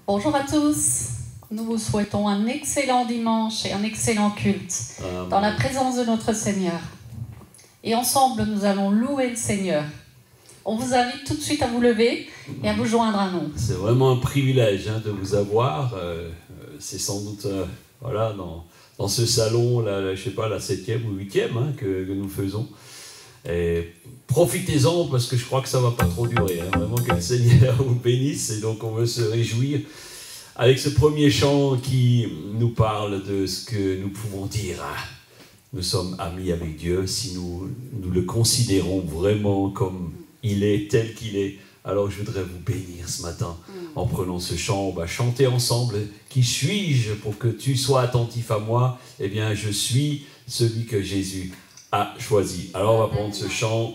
Bonjour à tous, nous vous souhaitons un excellent dimanche et un excellent culte dans la présence de notre Seigneur. Et ensemble, nous allons louer le Seigneur. On vous invite tout de suite à vous lever et à vous joindre à nous. C'est vraiment un privilège de vous avoir. C'est sans doute voilà, dans ce salon, là, je sais pas, la 7e ou 8e que nous faisons. Et profitez-en parce que je crois que ça ne va pas trop durer. Vraiment que le Seigneur vous bénisse. Et donc on veut se réjouir avec ce premier chant qui nous parle de ce que nous pouvons dire. Nous sommes amis avec Dieu si nous le considérons vraiment comme il est, tel qu'il est. Alors je voudrais vous bénir ce matin en prenant ce chant. On va chanter ensemble. Qui suis-je pour que tu sois attentif à moi? Eh bien, je suis celui que Jésus a choisi. Alors on va prendre ce chant.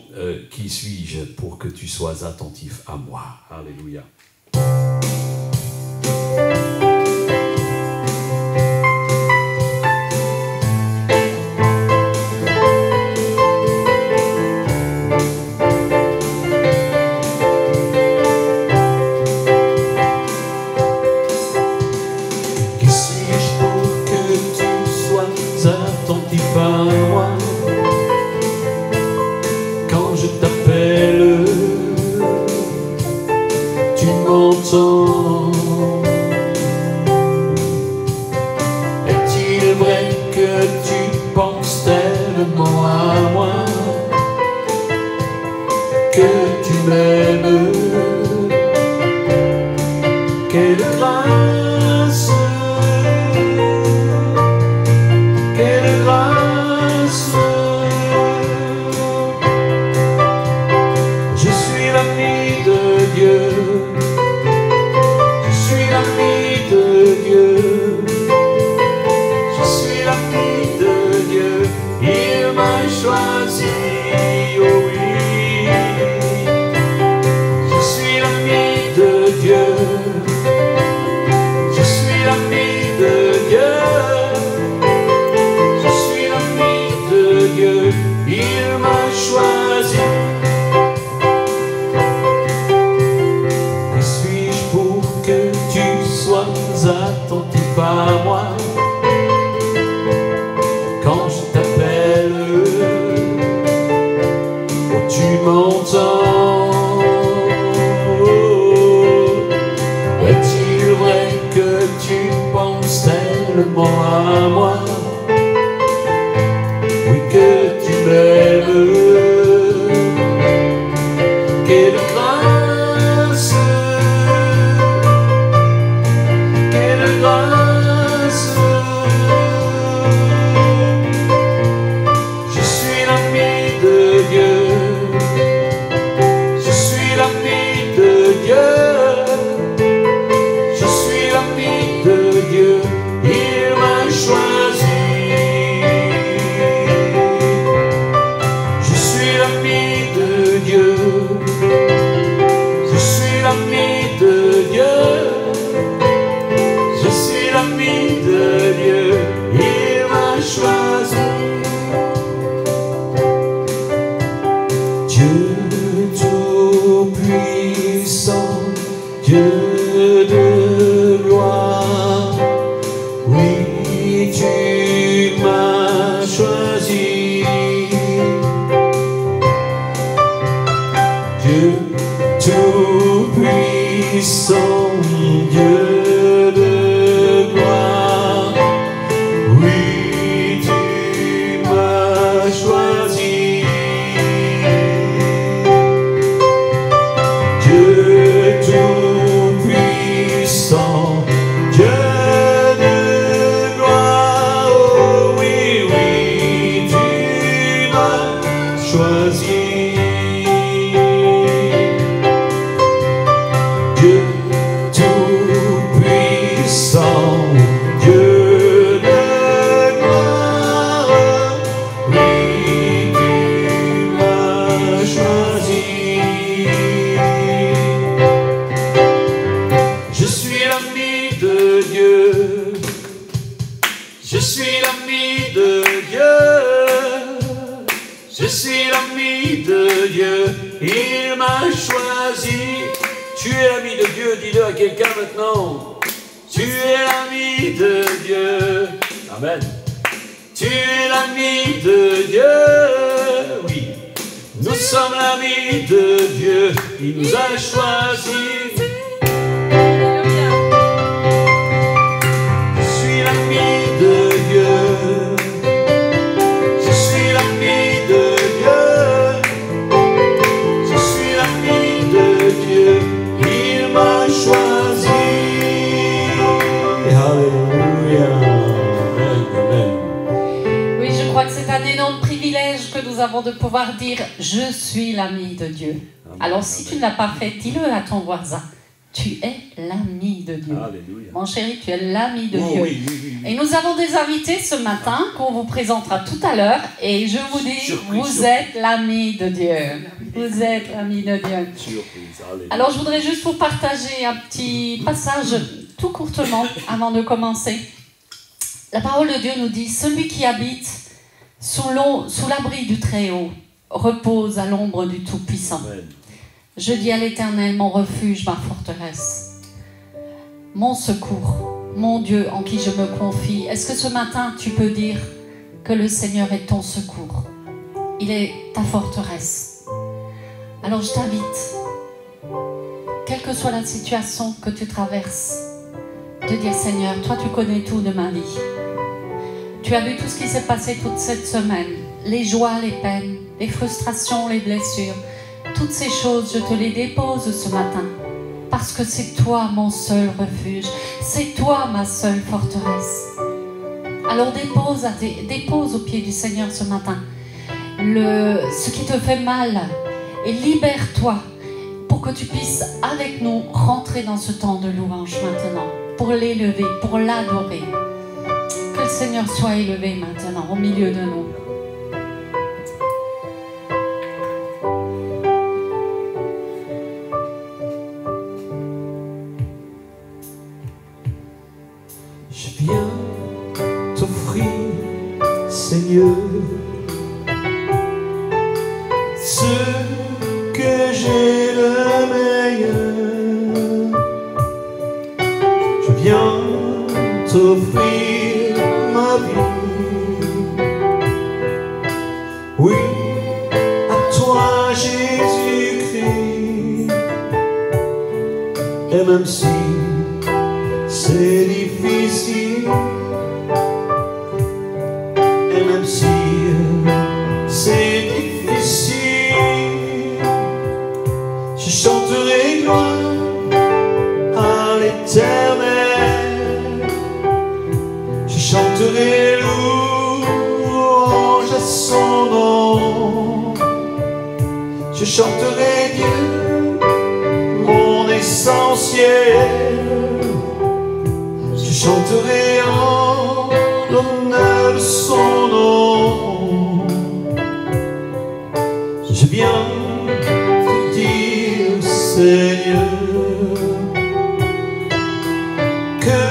Qui suis-je pour que tu sois attentif à moi? Alléluia. Est-il vrai que tu penses tellement à moi, que tu m'aimes? Quelle grâce, quelle grâce. Je suis l'ami de Dieu. Choisi, oh oui, je suis l'ami de Dieu, je suis l'ami de Dieu, je suis l'ami de Dieu, il m'a choisi. Qui suis-je pour que tu sois attentif à moi? Quand je t'appelle, tu m'entends. Est-il vrai que tu penses tellement à moi? Oui, que tu m'aimes. Quelle grâce, quelle grâce. Je suis l'ami de Dieu. Dieu de gloire, oui, tu m'as choisi. Dieu tout-puissant, Dieu de gloire, oui, tu m'as choisi. Dieu tout-puissant, Dieu de gloire, oh oui, oui, tu m'as choisi. Dieu tout-puissant, Dieu de gloire, oui, tu m'as choisi. Je suis l'ami de Dieu, je suis l'ami de Dieu, je suis l'ami de Dieu, il m'a choisi. Tu es l'ami de Dieu, dis-le à quelqu'un maintenant. Tu es l'ami de Dieu. Amen. Tu es l'ami de Dieu. Oui. Nous sommes l'ami de Dieu. Il nous a choisis. Je suis l'ami de Dieu. Je suis l'ami de Dieu. Je suis l'ami de Dieu. Il m'a choisi. Alléluia. Amen, amen. Oui, je crois que c'est un énorme privilège que nous avons de pouvoir dire « Je suis l'ami de Dieu ». Alors, si tu ne l'as pas fait, dis-le à ton voisin. Tu es l'ami de Dieu. Alléluia. Mon chéri, tu es l'ami de Dieu. Oui, oui, oui. Et nous avons des invités ce matin qu'on vous présentera tout à l'heure. Et je vous dis, Surprise, êtes l'ami de Dieu. Vous êtes l'ami de Dieu. Surprise. Alléluia. Alors, je voudrais juste vous partager un petit passage tout courtement avant de commencer. La parole de Dieu nous dit « Celui qui habite sous l'abri du Très-Haut repose à l'ombre du Tout-Puissant. Amen. Je dis à l'Éternel, mon refuge, ma forteresse, mon secours, mon Dieu en qui je me confie. » Est-ce que ce matin, tu peux dire que le Seigneur est ton secours? Il est ta forteresse. Alors je t'invite, quelle que soit la situation que tu traverses, de dire « Seigneur, toi tu connais tout de ma vie. Tu as vu tout ce qui s'est passé toute cette semaine, les joies, les peines, les frustrations, les blessures. Toutes ces choses, je te les dépose ce matin, parce que c'est toi mon seul refuge, c'est toi ma seule forteresse. » Alors dépose au pied du Seigneur ce matin ce qui te fait mal et libère-toi pour que tu puisses avec nous rentrer dans ce temps de louange maintenant, pour l'élever, pour l'adorer. Que le Seigneur soit élevé maintenant au milieu de nous. Je viens t'offrir, Seigneur, ce que j'ai le meilleur. Je viens t'offrir ma vie. Oui, à toi Jésus-Christ. Et même si c'est difficile, et même si c'est difficile, je chanterai gloire à l'Éternel. Je chanterai louange à son nom. Je chanterai Dieu, mon essentiel. Je chanterai en l'honneur de son nom. Je viens te dire, Seigneur, que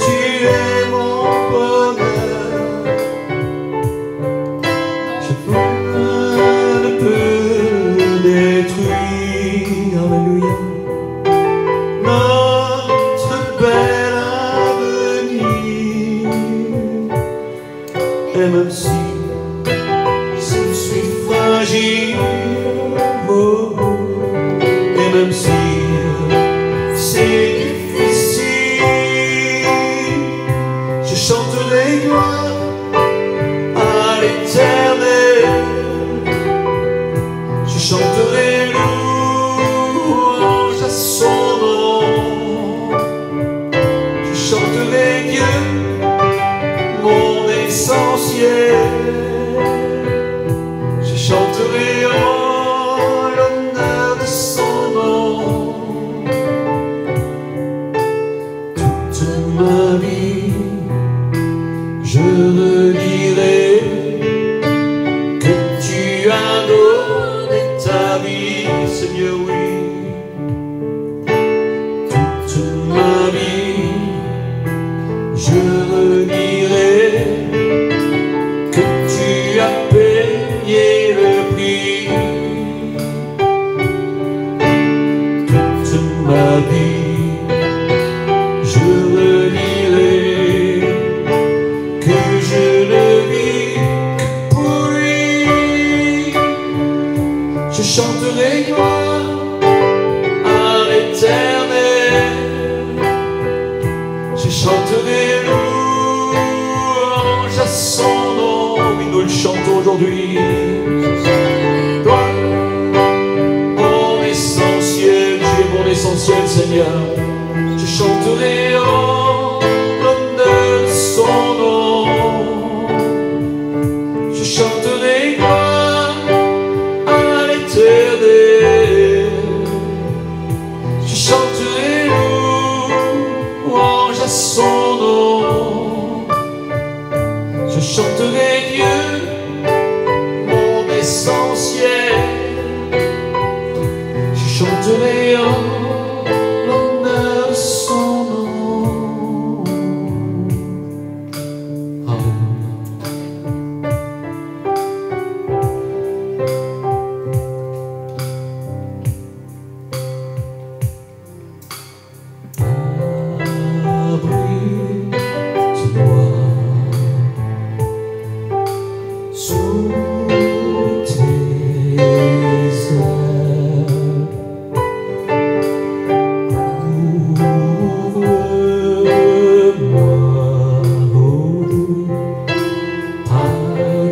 tu es mon bonheur. Je ne peux détruire, alléluia, notre bel avenir. Et même si je suis fragile, oh, et même si c'est difficile, je chanterai gloire à l'Éternel. Je chanterai louange à son nom. Je chanterai Dieu, mon essentiel. Je chanterai en l'honneur de son nom. Toute ma vie, je redirai que tu as donné ta vie, Seigneur, oui. Toute ma vie, je redirai que tu as payé le prix. Toute ma vie, je chanterai gloire à l'Éternel. Je chanterai louange à son nom. Oui, nous le chantons aujourd'hui. Toi, mon essentiel, tu es mon essentiel, Seigneur. Je chanterai en l'honneur de son nom. Je chanterai gloire à l'Éternel. Je chanterai louange à son nom. Je chanterai Dieu, mon essentiel. Je chanterai en l'honneur de son nom. Abrite-moi sous tes ailes. Ouvre-moi, par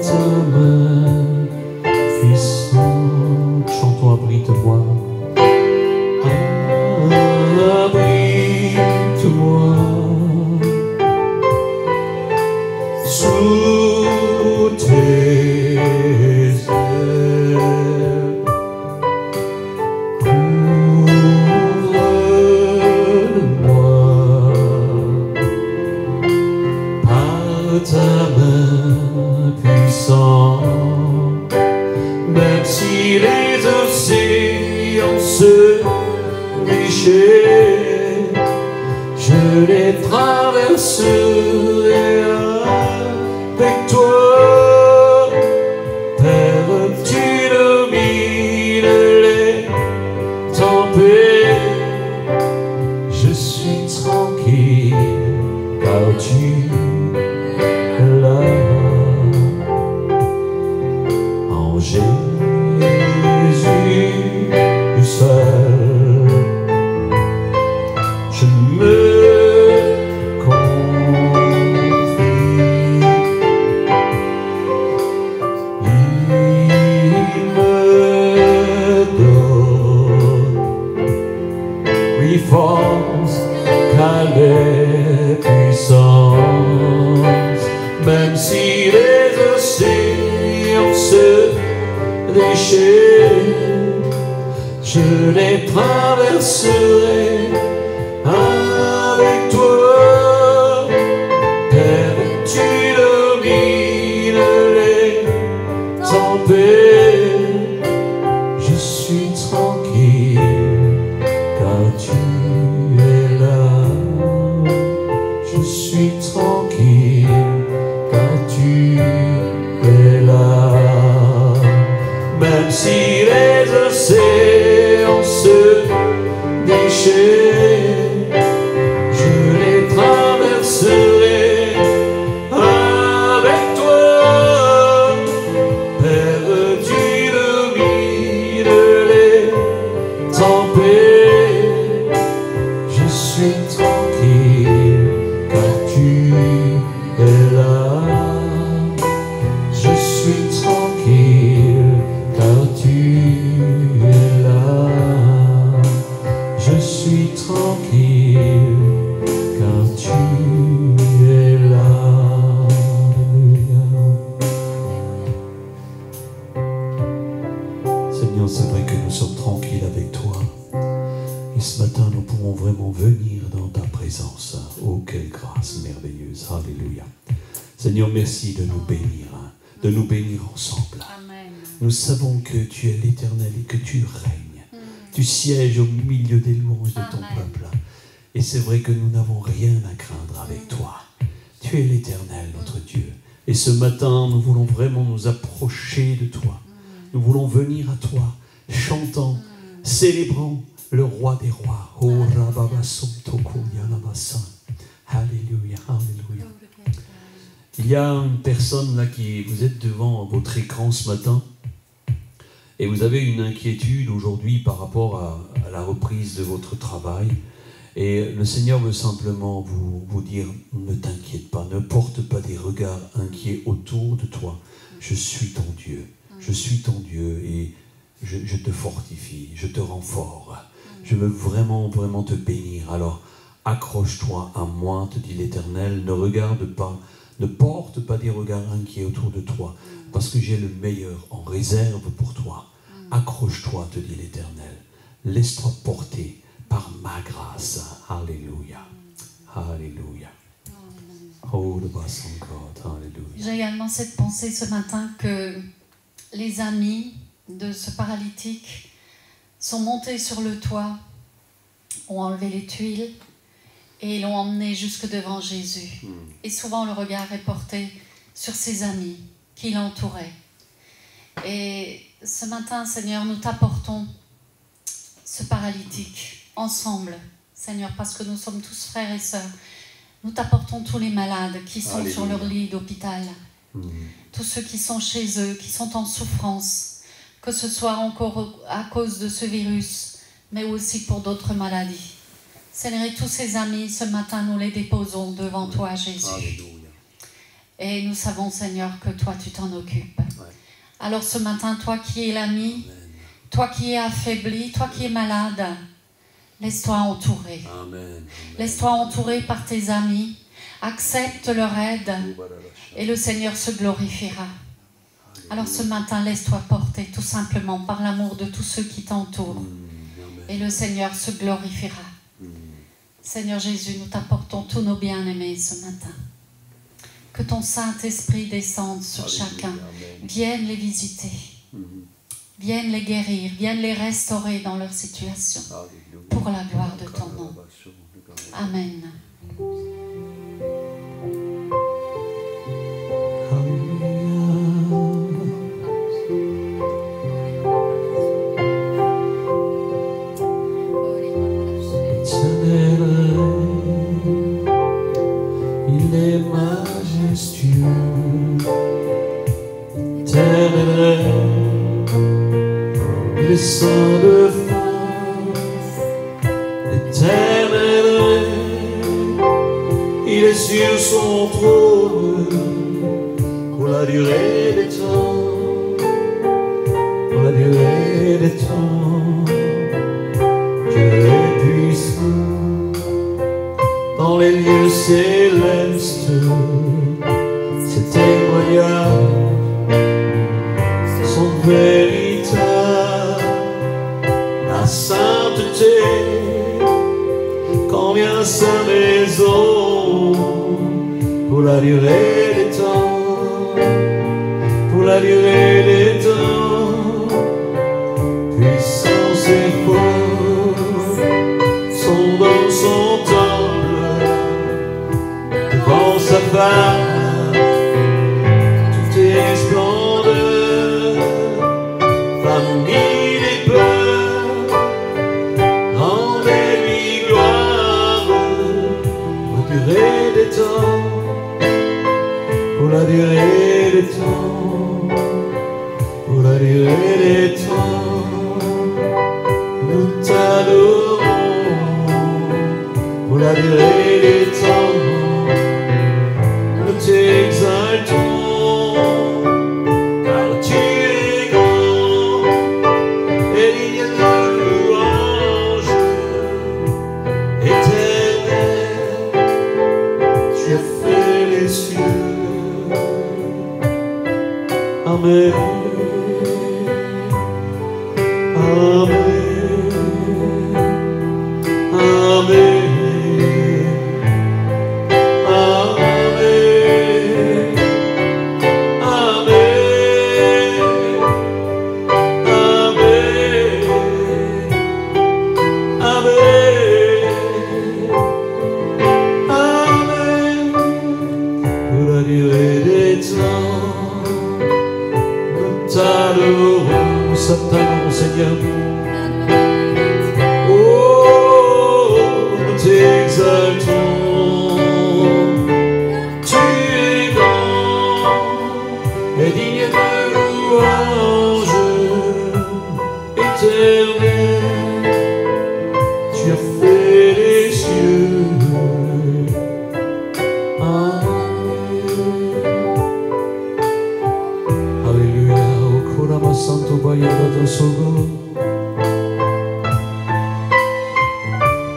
ta main puissante. Chantons, abrite-moi. Abrite-moi sous tes ailes. Couvre-moi par ta main puissante. Même si les océans se déchirent, je les traverserai avec toi. Père, tu domines les tempêtes. Je suis tranquille car tu es là. En Jésus seul, je me confie. Il me donne, oui, force, calme, puissance. Même si les océans se déchirent, je les traverserai avec toi. Père, tu domines les tempêtes. Je suis tranquille car tu es là. Je suis tranquille car tu es là. Même si les océans se déchirent, je les traverserai avec toi. Père, tu domines les tempêtes. Je suis tranquille car tu es là. Je suis tranquille car tu es là. Je suis tranquille car tu es là. Alléluia. Seigneur, c'est vrai que nous sommes tranquilles avec toi. Et ce matin, nous pouvons vraiment venir dans ta présence. Oh, quelle grâce merveilleuse. Alléluia. Seigneur, merci de nous bénir ensemble. Amen. Nous savons que tu es l'Éternel et que tu règnes. Tu sièges au milieu des louanges de ton peuple. Et c'est vrai que nous n'avons rien à craindre avec toi. Tu es l'Éternel, notre Dieu. Et ce matin, nous voulons vraiment nous approcher de toi. Nous voulons venir à toi, chantant, célébrant le roi des rois. Oh, Alléluia, alléluia. Il y a une personne là qui, vous êtes devant votre écran ce matin Et vous avez une inquiétude aujourd'hui par rapport à la reprise de votre travail. Et le Seigneur veut simplement vous dire, ne t'inquiète pas, ne porte pas des regards inquiets autour de toi. Je suis ton Dieu. Je suis ton Dieu et je te fortifie, je te rends fort. Je veux vraiment, vraiment te bénir. Alors, accroche-toi à moi, te dit l'Éternel. Ne regarde pas, ne porte pas des regards inquiets autour de toi, parce que j'ai le meilleur en réserve pour toi. Accroche-toi, te dit l'Éternel. Laisse-toi porter par ma grâce. Alléluia. Alléluia. Oh, the blessing of God. Alléluia. J'ai également cette pensée ce matin que les amis de ce paralytique sont montés sur le toit, ont enlevé les tuiles et l'ont emmené jusque devant Jésus. Et souvent le regard est porté sur ses amis qui l'entouraient. Et ce matin, Seigneur, nous t'apportons ce paralytique ensemble, Seigneur, parce que nous sommes tous frères et sœurs. Nous t'apportons tous les malades qui sont Alléluia. sur leur lit d'hôpital, tous ceux qui sont chez eux, qui sont en souffrance, que ce soit encore à cause de ce virus, mais aussi pour d'autres maladies. Seigneur, et tous ces amis, ce matin, nous les déposons devant toi, Jésus. Alléluia. Et nous savons, Seigneur, que toi, tu t'en occupes. Alors ce matin, toi qui es l'ami, toi qui es affaibli, toi qui es malade, laisse-toi entourer. Amen. Laisse-toi entourer par tes amis. Accepte leur aide et le Seigneur se glorifiera. Alors ce matin, laisse-toi porter tout simplement par l'amour de tous ceux qui t'entourent. Et le Seigneur se glorifiera. Seigneur Jésus, nous t'apportons tous nos bien-aimés ce matin. Que ton Saint-Esprit descende sur chacun. Vienne les visiter. Vienne les guérir. Vienne les restaurer dans leur situation. Pour la gloire de ton nom. Amen. Il est majestueux, éternel, il est saint de force, éternel, il est sur son trône pour la durée des temps, pour la durée des temps. Dieu est puissant dans les lieux célestes, ses témoignages sont véritables. La sainteté, quand vient sa maison, pour la durée des temps, pour la durée des temps. Puissance et force sont dans son temple, devant sa face, tout est splendeur. Famille des peurs, rendez-lui gloire, pour la durée des temps, pour la durée des temps, pour la durée des temps. Nous t'adorons pour la durée des temps. Nous t'exaltons car tu es grand et il y a de louanges éternelles. Tu as fait les cieux. Amen. Amen. Amen.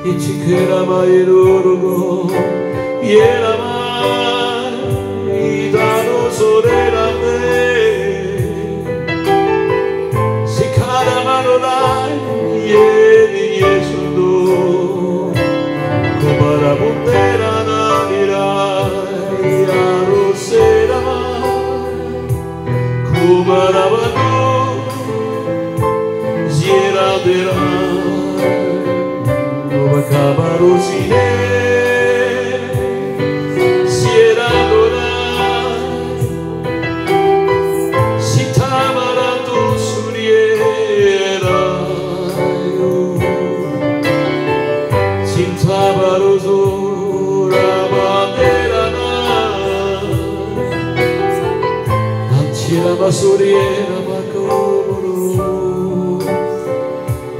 Ichikera Mairogo, Yerama, Idano Sorerame, Sikara Maronai, Yeni Yesundo, Kumara Bundera Nanira, Yarosera, Kumara Badu, Zieradera. Cabarosine, Sierra Dora, Sitamara tu Suriera, Sintabaroso, Rabaderana, Antira Basuriera, Bacoro,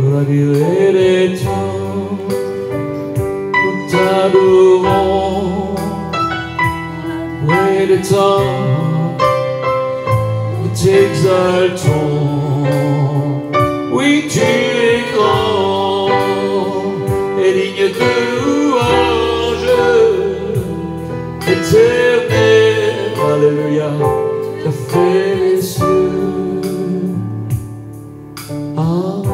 Radilere. Wait a time, we t'exaltons, oui tu es grand, et digne de louange, éternel, alléluia, t'as fait les cieux, amen.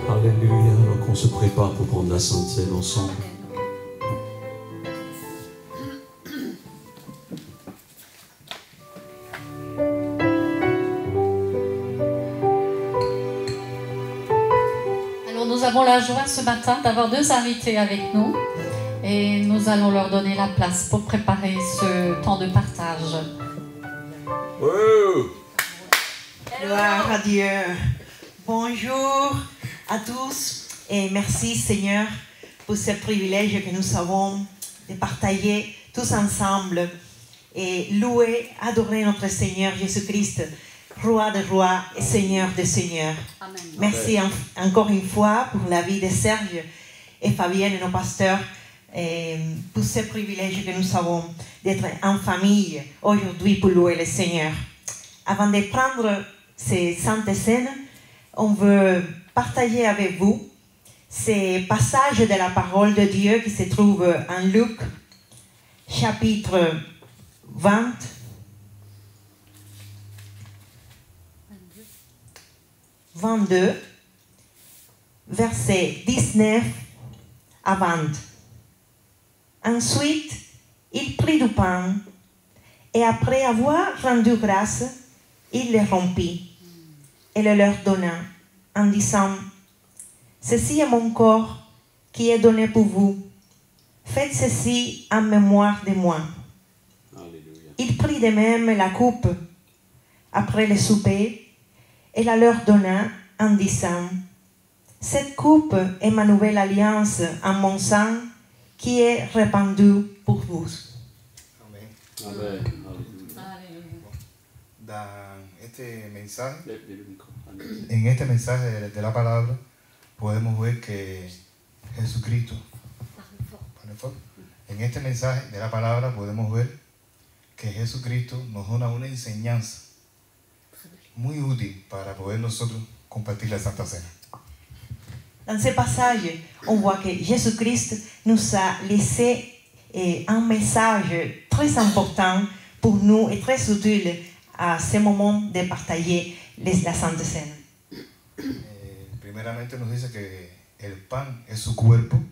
Alléluia, alors qu'on se prépare pour prendre la Sainte Seine ensemble. Alors nous avons la joie ce matin d'avoir deux invités avec nous et nous allons leur donner la place pour préparer ce temps de partage. Gloire à Dieu. Bonjour à tous et merci Seigneur pour ce privilège que nous avons de partager tous ensemble et louer, adorer notre Seigneur Jésus-Christ, Roi des rois et Seigneur des seigneurs. Amen. Merci encore une fois pour la vie de Serge et Fabienne, nos pasteurs, et pour ce privilège que nous avons d'être en famille aujourd'hui pour louer le Seigneur. Avant de prendre ces saintes scènes, on veut partager avec vous ces passages de la parole de Dieu qui se trouvent en Luc, chapitre 20, versets 19 à 20. Ensuite, il prit du pain et après avoir rendu grâce, il le rompit et le leur donna en disant: ceci est mon corps qui est donné pour vous. Faites ceci en mémoire de moi. Alléluia. Il prit de même la coupe après le souper et la leur donna en disant: cette coupe est ma nouvelle alliance en mon sang qui est répandue pour vous. Amén. Amen. En este mensaje de la palabra podemos ver que Jesucristo, en este mensaje de la palabra podemos ver que Jesucristo nos da una enseñanza muy útil para poder nosotros compartir la Santa Cena. Dans ce passage, on voit que Jésus-Christ nous a laissé un message très important pour nous et très utile à ce moment de partager la Sainte Cena. Primeramente nos dice que el pan es su cuerpo,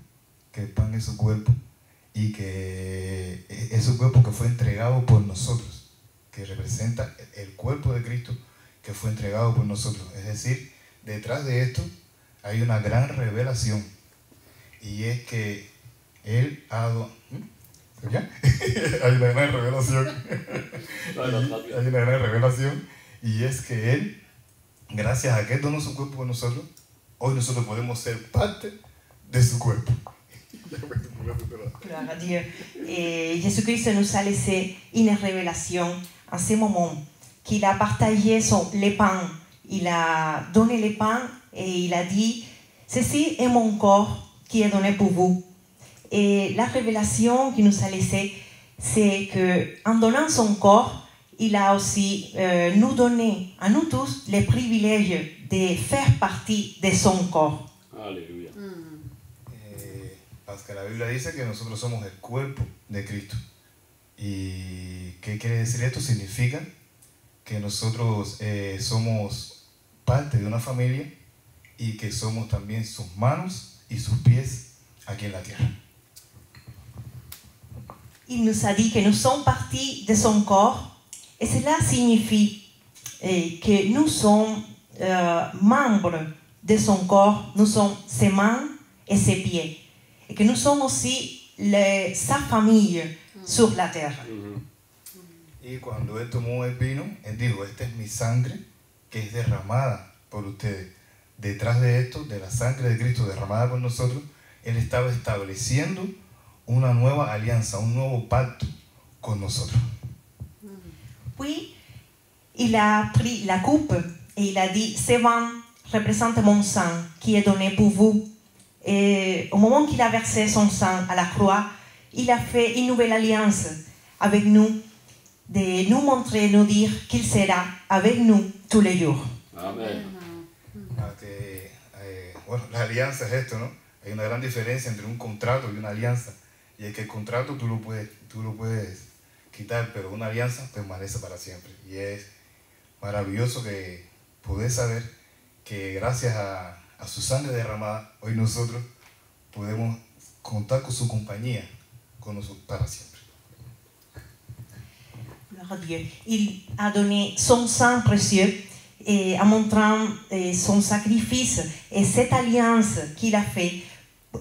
y que es su cuerpo que fue entregado por nosotros, que representa el cuerpo de Cristo que fue entregado por nosotros. Es decir, detrás de esto hay una gran revelación, y es que Él ha dado... ¿Ya? Hay una gran revelación. Hay una gran revelación, y es que Él, gracias a que Él donó su cuerpo por nosotros, hoy nosotros podemos ser parte de su cuerpo. Gloire à Dieu. Et Jésus-Christ nous a laissé une révélation en ce moment qu'il a partagé les pains. Il a donné les pains et il a dit: ceci est mon corps qui est donné pour vous. Et la révélation qu'il nous a laissée, c'est qu'en donnant son corps, il a aussi nous donné à nous tous le privilège de faire partie de son corps. Alléluia. Parce que la Biblia dice que nosotros somos el cuerpo de Cristo. ¿Y qué quiere decir esto? Significa que nosotros somos parte de una familia y que somos también sus manos y sus pies aquí en la tierra. Il nous a dit que nous sommes partie de son corps et cela signifie que nous sommes membres de son corps, nous sommes ses mains et ses pieds et que nous sommes aussi sa famille sur la terre. Y cuando él tomó el vino, él dijo, esta es mi sangre que es derramada por ustedes. Detrás de esto, de la sangre de Cristo derramada por nosotros, él estaba estableciendo una nueva alianza, un nuevo pacto con nosotros. Puis, il a pris la coupe et il a dit, ce vin représente mon sang qui est donné pour vous. Et au moment qu'il a versé son sang à la croix, il a fait une nouvelle alliance avec nous, de nous montrer, nous dire qu'il sera avec nous tous les jours. Amen. Bueno, la alianza es esto, ¿no? Hay una gran diferencia entre un contrato y una alianza. Y es que el contrato tú lo puedes quitar, pero una alianza permanece para siempre. Y es maravilloso que poder saber que gracias a su sangre derramada, hoy nosotros podemos contar con su compañía con nosotros para siempre. Gloire à Dieu. Il a donné son sang précieux et en montrant son sacrifice et cette alliance qu'il a fait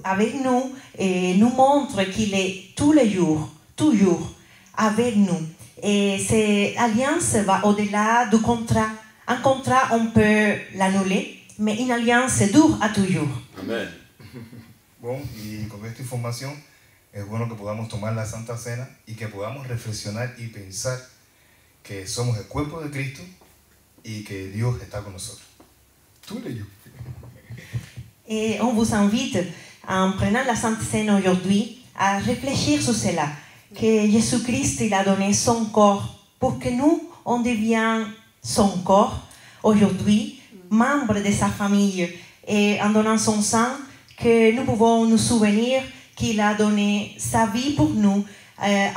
avec nous nous montre qu'il est tous les jours, toujours avec nous. Et cette alliance va au-delà du contrat. Un contrat, on peut l'annuler, mais une alliance dure à toujours. Amen. Bon, y con esta información es bueno que podamos tomar la Santa Cena y que podamos reflexionar y pensar que somos el cuerpo de Cristo y que Dios está con nosotros. Tous les jours. Et on vous invite, en prenant la Sainte Seine aujourd'hui, à réfléchir sur cela, que Jésus-Christ il a donné son corps pour que nous, on devienne son corps aujourd'hui, membre de sa famille, et en donnant son sang, que nous pouvons nous souvenir qu'il a donné sa vie pour nous, et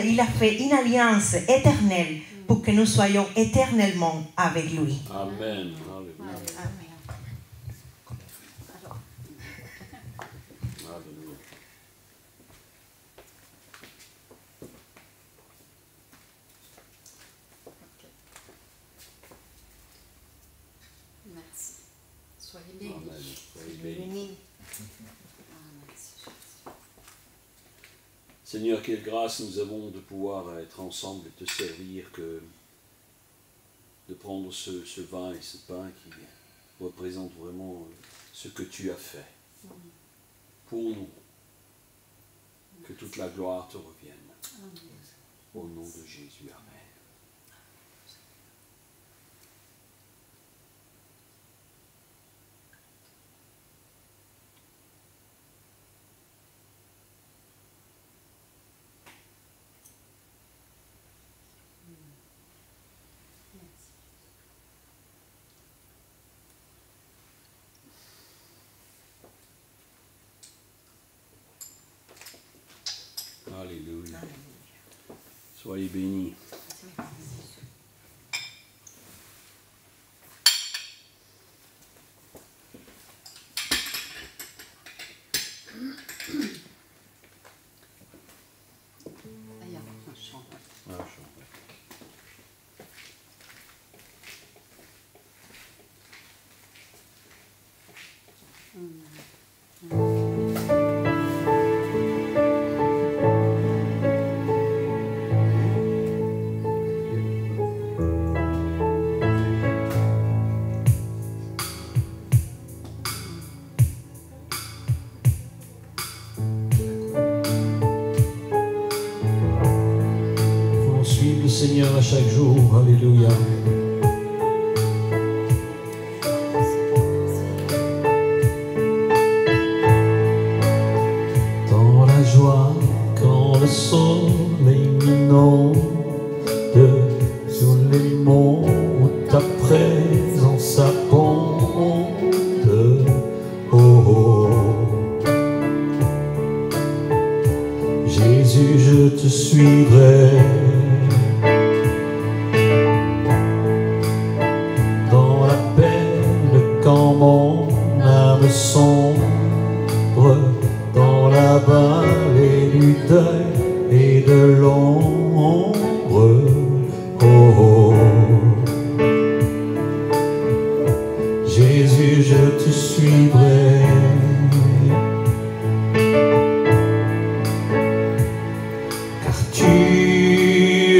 il a fait une alliance éternelle pour que nous soyons éternellement avec lui. Amen. Merci. Soyez bénis. Seigneur, quelle grâce nous avons de pouvoir être ensemble et te servir, que de prendre ce vin et ce pain qui représente vraiment ce que tu as fait pour nous. Que toute la gloire te revienne. Au nom de Jésus, Amen. Alléluia. Soyez bénis. D'ailleurs, un chant. Ah, je- Faut suivre le Seigneur à chaque jour. Alléluia. Dans la joie, quand le soleil minot de sa bonté. Oh, oh. Jésus, je te suivrai dans la peine quand mon âme sombre, dans la vallée du deuil et de l'ombre. Oh, oh. Jésus, je te suivrai. Car tu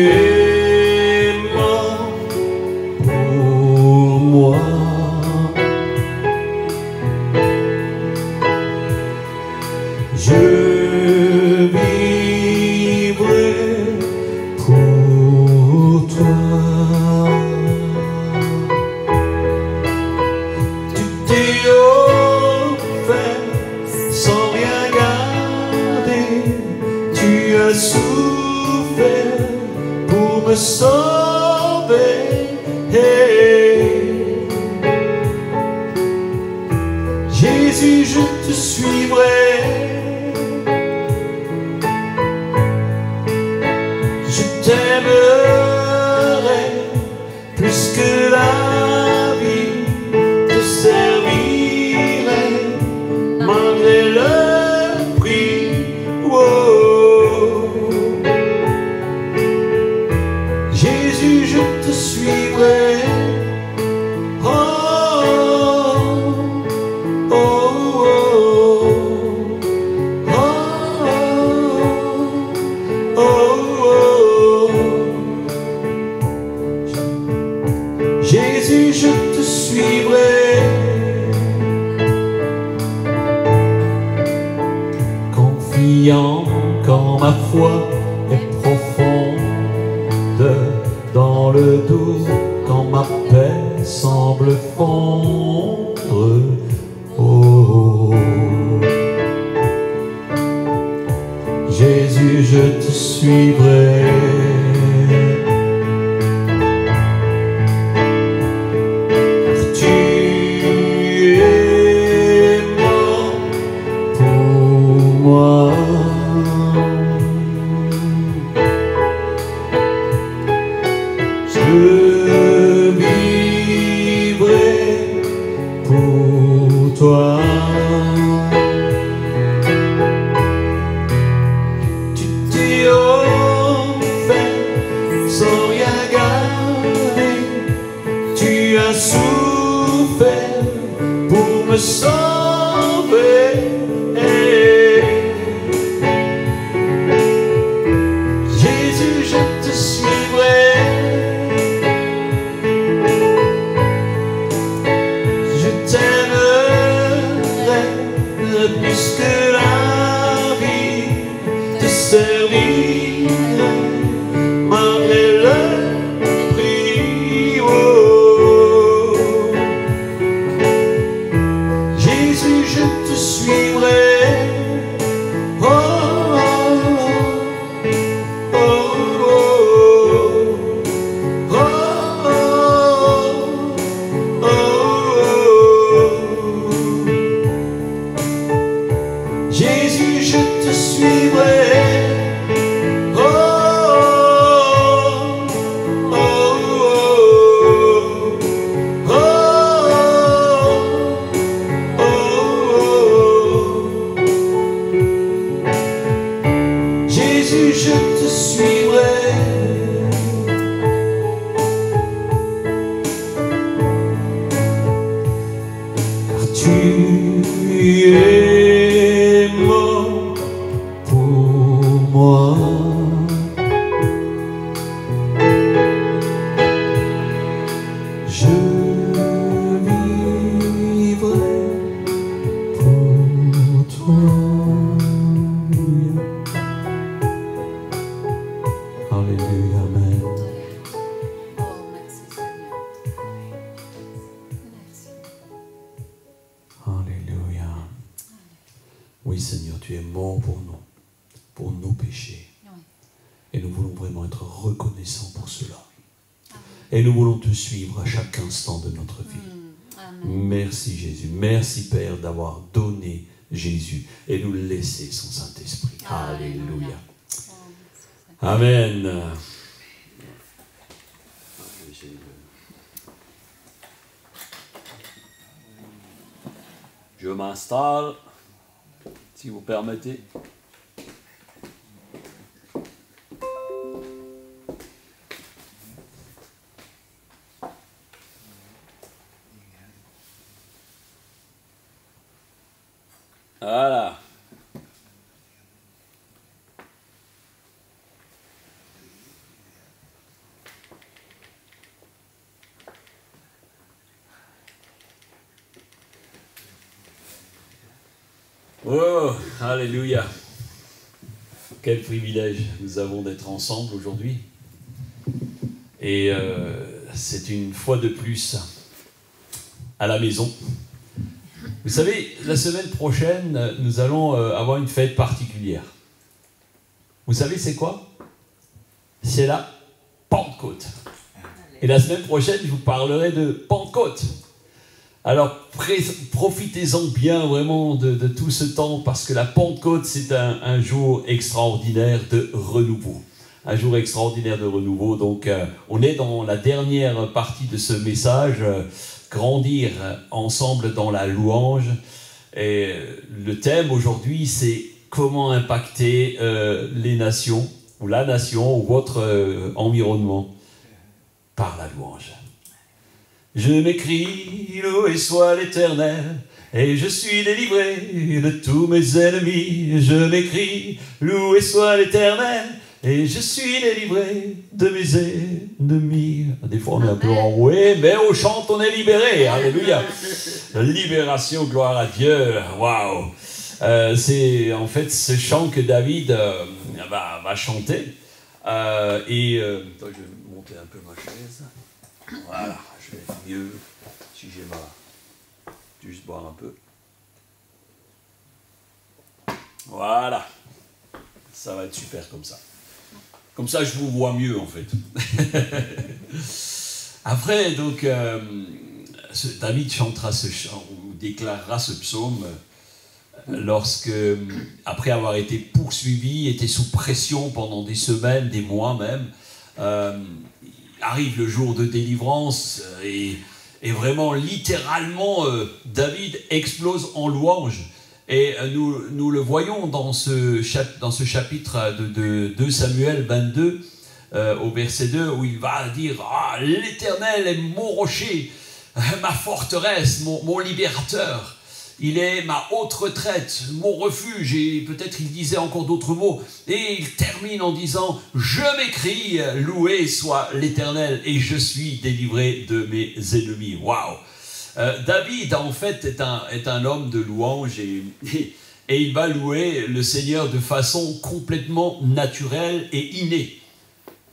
es mort pour moi. Je vivrai pour toi. Tu t'es offert sans rien garder. Tu as souffert pour me sauver. Hey. Jésus, je te suivrai. J'aimerai plus que la vie, te servirai malgré le prix. Oh. Jésus, je te suivrai. Oh, oh, oh, oh, oh. Jésus, je te suivrai. Confiant quand ma foi est profonde, dans le doute quand ma paix semble fondre. Oh, Jésus, je te suivrai. Je vivrai pour toi. Tu t'es offert sans rien garder. Tu as souffert pour me sauver. Jésus, je te suivrai. Plus que la vie, te servir malgré le prix. Oh. Jésus, je te suivrai. Oh, oh, oh, oh, oh, oh, oh. Jésus, je te suivrai. Oh, oh, oh, oh, oh. Jésus, je te suivrai. Car tu es mort pour moi. Je vivrai pour toi. Alléluia, amen. Oh, merci Seigneur. Merci. Alléluia. Oui, Seigneur, tu es mort pour nos péchés. Oui. Et nous voulons vraiment être reconnaissants pour cela. Et nous voulons te suivre à chaque instant de notre vie. Amen. Merci Jésus. Merci Père d'avoir donné Jésus et nous laisser son Saint-Esprit. Alléluia. Amen. Je m'installe, si vous permettez. Voilà. Oh, alléluia. Quel privilège nous avons d'être ensemble aujourd'hui. Et c'est une fois de plus à la maison. Vous savez, la semaine prochaine, nous allons avoir une fête particulière. Vous savez c'est quoi? C'est la Pentecôte. Et la semaine prochaine, je vous parlerai de Pentecôte. Alors, profitez-en bien vraiment de tout ce temps, parce que la Pentecôte, c'est un jour extraordinaire de renouveau. Un jour extraordinaire de renouveau. Donc, on est dans la dernière partie de ce message, grandir ensemble dans la louange. Et le thème aujourd'hui, c'est comment impacter les nations, ou la nation, ou votre environnement, par la louange. Je m'écrie, loué soit l'Éternel, et je suis délivré de tous mes ennemis. Je m'écrie, loué soit l'Éternel, et je suis délivré de mes ennemis. Des fois on est un peu enroué, mais on chante, on est libéré. Alléluia. Libération, gloire à Dieu. Waouh. C'est en fait ce chant que David va chanter. Attends, je vais monter un peu ma chaise. Voilà. Je vais être mieux si j'ai ma... Juste boire un peu. Voilà. Ça va être super comme ça. Comme ça, je vous vois mieux, en fait. Après, donc, David chantera ce chant, ou déclarera ce psaume, lorsque, après avoir été poursuivi, était sous pression pendant des semaines, des mois même, arrive le jour de délivrance et vraiment, littéralement, David explose en louange. Et nous le voyons dans ce chapitre de 2 Samuel 22, au verset 2, où il va dire « Ah, l'Éternel est mon rocher, ma forteresse, mon libérateur. Il est ma haute retraite, mon refuge. » Et peut-être il disait encore d'autres mots. Et il termine en disant « Je m'écrie, loué soit l'Éternel, et je suis délivré de mes ennemis. » Waouh! David, en fait, est un homme de louange et il va louer le Seigneur de façon complètement naturelle et innée.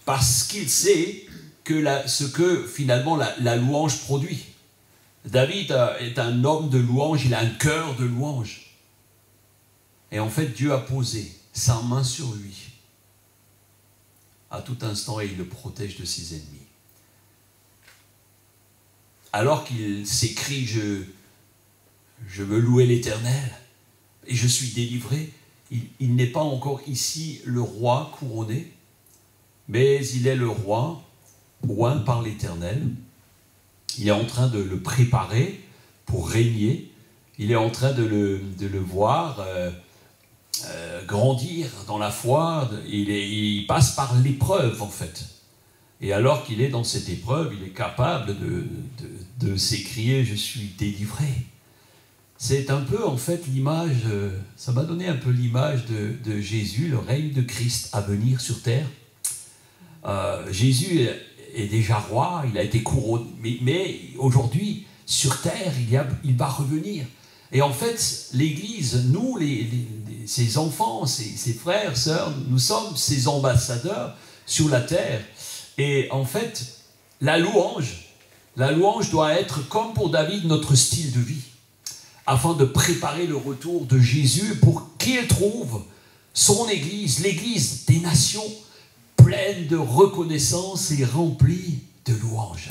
Parce qu'il sait ce que finalement la louange produit. David est un homme de louange, il a un cœur de louange. Et en fait, Dieu a posé sa main sur lui à tout instant et il le protège de ses ennemis. Alors qu'il s'écrie « Je veux louer l'Éternel et je suis délivré », il n'est pas encore ici le roi couronné, mais il est le roi oint par l'Éternel. Il est en train de le préparer pour régner. Il est en train de le voir grandir dans la foi. Il passe par l'épreuve, en fait. Et alors qu'il est dans cette épreuve, il est capable de s'écrier « Je suis délivré ». C'est un peu, en fait, l'image, ça m'a donné un peu l'image de Jésus, le règne de Christ à venir sur terre. Jésus est déjà roi, il a été couronné, mais aujourd'hui, sur terre, il va revenir. Et en fait, l'Église, nous, ses enfants, ses frères, sœurs, nous sommes ses ambassadeurs sur la terre. Et en fait, la louange doit être, comme pour David, notre style de vie, afin de préparer le retour de Jésus pour qu'il trouve son Église, l'Église des nations, pleine de reconnaissance et remplie de louanges.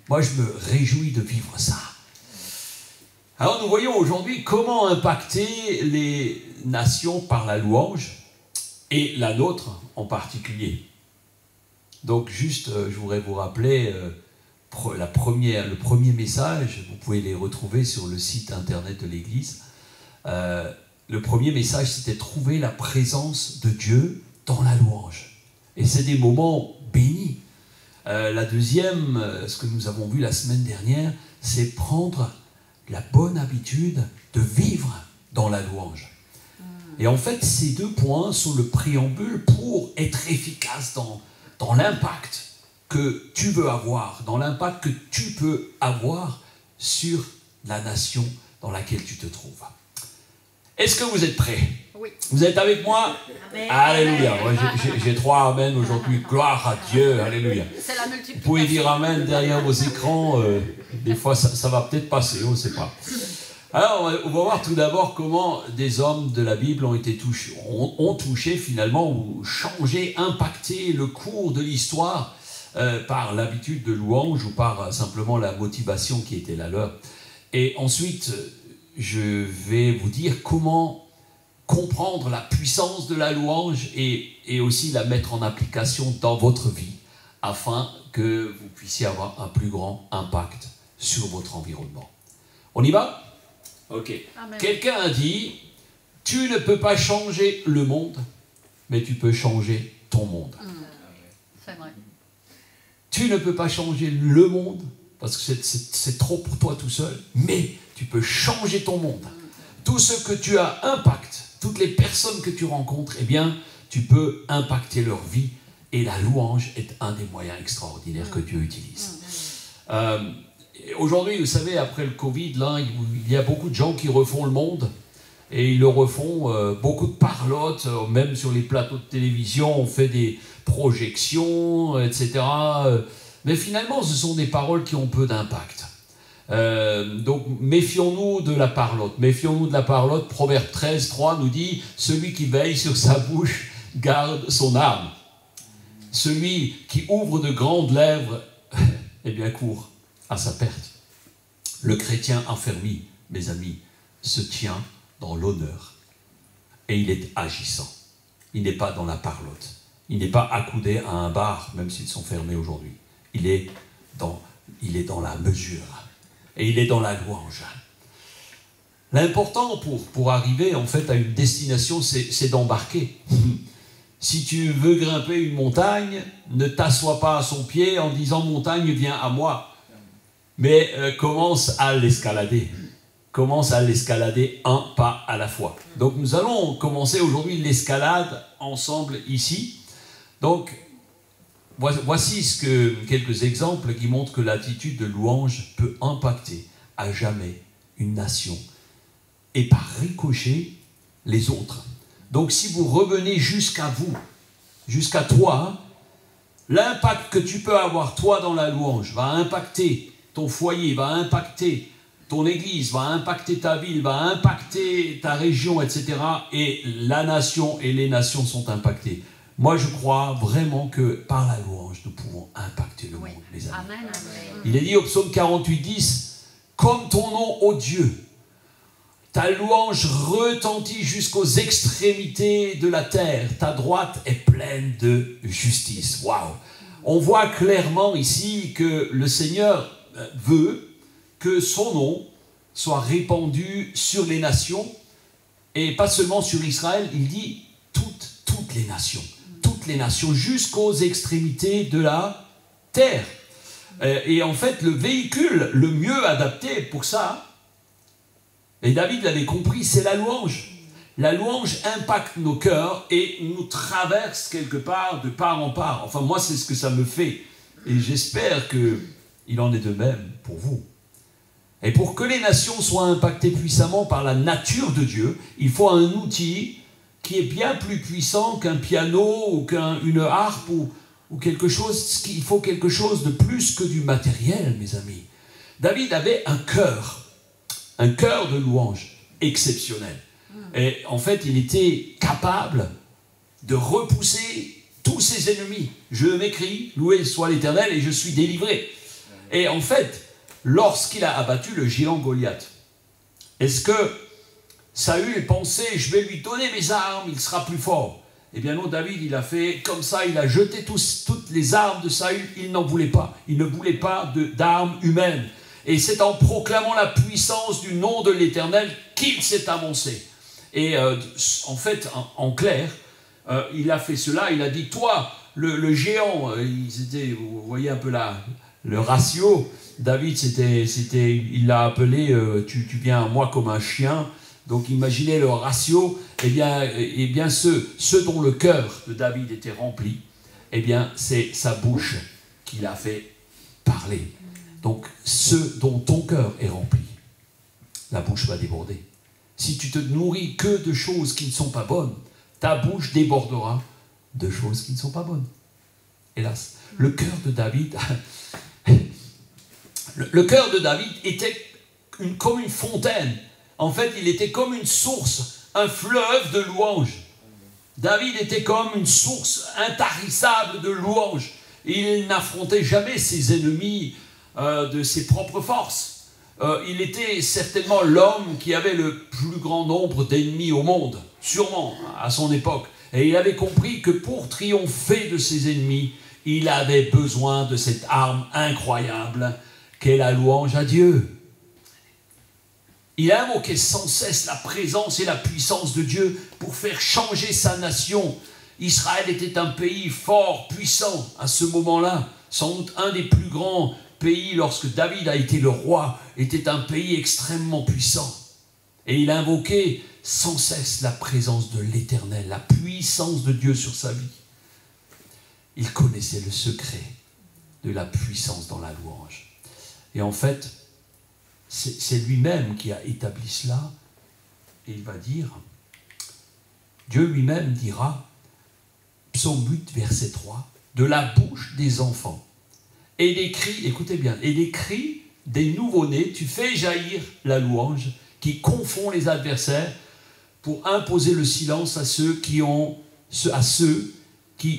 Moi, je me réjouis de vivre ça. Alors nous voyons aujourd'hui comment impacter les nations par la louange, et la nôtre en particulier. Donc juste, je voudrais vous rappeler le premier message, vous pouvez les retrouver sur le site internet de l'Église. Le premier message, c'était trouver la présence de Dieu dans la louange. Et c'est des moments bénis. La deuxième, ce que nous avons vu la semaine dernière, c'est prendre la bonne habitude de vivre dans la louange. Et en fait, ces deux points sont le préambule pour être efficace dans l'impact que tu veux avoir, dans l'impact que tu peux avoir sur la nation dans laquelle tu te trouves. Est-ce que vous êtes prêts? Oui. Vous êtes avec moi? Amen. Alléluia. J'ai 3 amen aujourd'hui. Gloire à Dieu. Alléluia. C'est la multiplication. Vous pouvez dire amen derrière vos écrans. Des fois, ça va peut-être passer, on ne sait pas. Alors, on va voir tout d'abord comment des hommes de la Bible ont touché finalement, ou changé, impacté le cours de l'histoire par l'habitude de louange ou par simplement la motivation qui était la leur. Et ensuite, je vais vous dire comment comprendre la puissance de la louange et aussi la mettre en application dans votre vie afin que vous puissiez avoir un plus grand impact sur votre environnement. On y va? Ok. Amen. Quelqu'un a dit, tu ne peux pas changer le monde, mais tu peux changer ton monde. C'est vrai. Tu ne peux pas changer le monde, parce que c'est trop pour toi tout seul, mais tu peux changer ton monde. Tout ce que tu as impact, toutes les personnes que tu rencontres, eh bien, tu peux impacter leur vie. Et la louange est un des moyens extraordinaires que Dieu utilise. Aujourd'hui, vous savez, après le Covid, là, il y a beaucoup de gens qui refont le monde. Et ils le refont, beaucoup de parlottes, même sur les plateaux de télévision, on fait des projections, etc. Mais finalement, ce sont des paroles qui ont peu d'impact. Donc, méfions-nous de la parlotte. Méfions-nous de la parlotte. Proverbe 13, 3 nous dit « Celui qui veille sur sa bouche garde son âme. Celui qui ouvre de grandes lèvres, eh bien, court à sa perte. » Le chrétien affermi, mes amis, se tient dans l'honneur et il est agissant. Il n'est pas dans la parlotte. Il n'est pas accoudé à un bar, même s'ils sont fermés aujourd'hui. Il est dans la mesure et il est dans la louange. L'important pour arriver en fait à une destination, c'est d'embarquer. Si tu veux grimper une montagne, ne t'assois pas à son pied en disant « montagne, viens à moi ». Mais commence à l'escalader. Commence à l'escalader un pas à la fois. Donc nous allons commencer aujourd'hui l'escalade ensemble ici. Donc voici quelques exemples qui montrent que l'attitude de louange peut impacter à jamais une nation et par ricochet les autres. Donc si vous revenez jusqu'à vous, jusqu'à toi, l'impact que tu peux avoir toi dans la louange va impacter ton foyer, va impacter ton église, va impacter ta ville, va impacter ta région, etc. Et la nation et les nations sont impactées. Moi, je crois vraiment que par la louange, nous pouvons impacter le monde, les amis. Amen, amen. Il est dit au psaume 48, 10, « Comme ton nom, ô Dieu, ta louange retentit jusqu'aux extrémités de la terre, ta droite est pleine de justice. » Waouh! On voit clairement ici que le Seigneur veut que son nom soit répandu sur les nations, et pas seulement sur Israël, il dit toutes les nations, jusqu'aux extrémités de la terre. Et en fait, le véhicule le mieux adapté pour ça, et David l'avait compris, c'est la louange. La louange impacte nos cœurs et nous traverse quelque part de part en part. Enfin, moi, c'est ce que ça me fait. Et j'espère qu'il en est de même pour vous. Et pour que les nations soient impactées puissamment par la nature de Dieu, il faut un outil qui est bien plus puissant qu'un piano ou qu'une harpe ou quelque chose. Il faut quelque chose de plus que du matériel, mes amis. David avait un cœur de louange exceptionnel. Et en fait, il était capable de repousser tous ses ennemis. Je m'écris, loué soit l'Éternel, et je suis délivré. Et en fait, lorsqu'il a abattu le géant Goliath, Est-ce que Saül pensait, je vais lui donner mes armes, il sera plus fort? Eh bien non, David, il a fait comme ça, il a jeté toutes les armes de Saül, il n'en voulait pas. Il ne voulait pas d'armes humaines. Et c'est en proclamant la puissance du nom de l'Éternel qu'il s'est avancé. Et en fait, en clair, il a fait cela, il a dit, toi, le géant, vous voyez un peu le ratio, David, il l'a appelé, tu viens à moi comme un chien. Donc imaginez le ratio, eh bien ceux dont le cœur de David était rempli, eh bien c'est sa bouche qui l'a fait parler. Donc ceux dont ton cœur est rempli, la bouche va déborder. Si tu te nourris que de choses qui ne sont pas bonnes, ta bouche débordera de choses qui ne sont pas bonnes. Hélas, le cœur de David, le cœur de David était comme une fontaine. En fait, il était comme une source, un fleuve de louanges. David était comme une source intarissable de louanges. Il n'affrontait jamais ses ennemis de ses propres forces. Il était certainement l'homme qui avait le plus grand nombre d'ennemis au monde, sûrement à son époque. Et il avait compris que pour triompher de ses ennemis, il avait besoin de cette arme incroyable qu'est la louange à Dieu. Il a invoqué sans cesse la présence et la puissance de Dieu pour faire changer sa nation. Israël était un pays fort, puissant à ce moment-là. Sans doute un des plus grands pays lorsque David a été le roi, était un pays extrêmement puissant. Et il a invoqué sans cesse la présence de l'Éternel, la puissance de Dieu sur sa vie. Il connaissait le secret de la puissance dans la louange. Et en fait, c'est lui-même qui a établi cela, et il va dire, Dieu lui-même dira, psaume 8, verset 3, de la bouche des enfants, et des cris, écoutez bien, et des cris des nouveau-nés, tu fais jaillir la louange, qui confond les adversaires, pour imposer le silence à ceux qui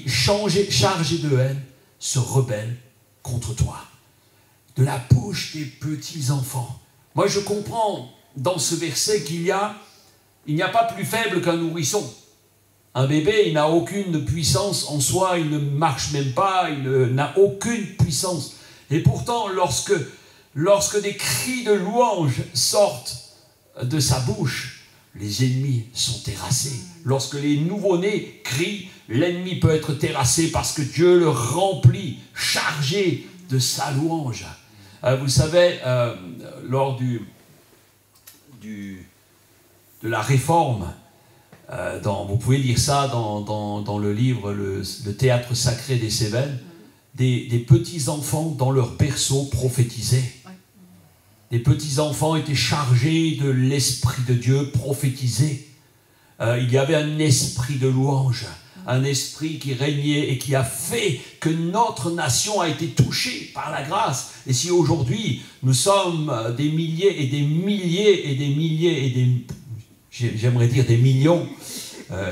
chargés de haine, se rebellent contre toi. De la bouche des petits enfants. Moi, je comprends dans ce verset qu'il n'y a pas plus faible qu'un nourrisson. Un bébé, il n'a aucune puissance en soi, il ne marche même pas, il n'a aucune puissance. Et pourtant, lorsque des cris de louange sortent de sa bouche, les ennemis sont terrassés. Lorsque les nouveau-nés crient, l'ennemi peut être terrassé parce que Dieu le remplit, chargé de sa louange. Vous savez, lors de la Réforme, vous pouvez lire ça dans le livre le Théâtre sacré des Cévennes, des petits-enfants dans leur berceau prophétisaient. Les petits-enfants étaient chargés de l'Esprit de Dieu, prophétisaient. Il y avait un esprit de louange, un esprit qui régnait et qui a fait que notre nation a été touchée par la grâce. Et si aujourd'hui, nous sommes des milliers et des milliers et des milliers et des... J'aimerais dire des millions,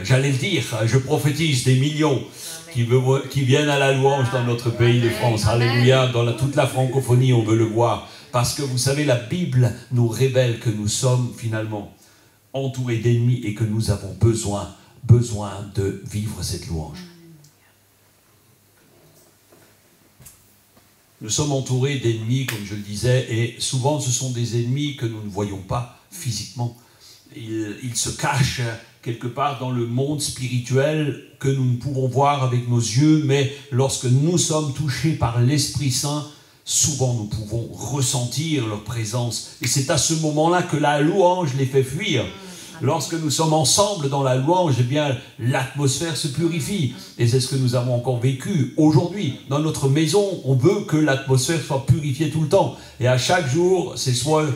j'allais le dire, je prophétise des millions qui viennent à la louange dans notre pays de France. Alléluia, dans toute la francophonie, on veut le voir. Parce que vous savez, la Bible nous révèle que nous sommes finalement entourés d'ennemis et que nous avons besoin de vivre cette louange. Nous sommes entourés d'ennemis, comme je le disais, et souvent ce sont des ennemis que nous ne voyons pas physiquement. Ils se cachent quelque part dans le monde spirituel que nous ne pouvons voir avec nos yeux, mais lorsque nous sommes touchés par l'Esprit Saint, souvent nous pouvons ressentir leur présence. Et c'est à ce moment-là que la louange les fait fuir. Lorsque nous sommes ensemble dans la louange, eh bien, l'atmosphère se purifie. Et c'est ce que nous avons encore vécu aujourd'hui. Dans notre maison, on veut que l'atmosphère soit purifiée tout le temps. Et à chaque jour, c'est soit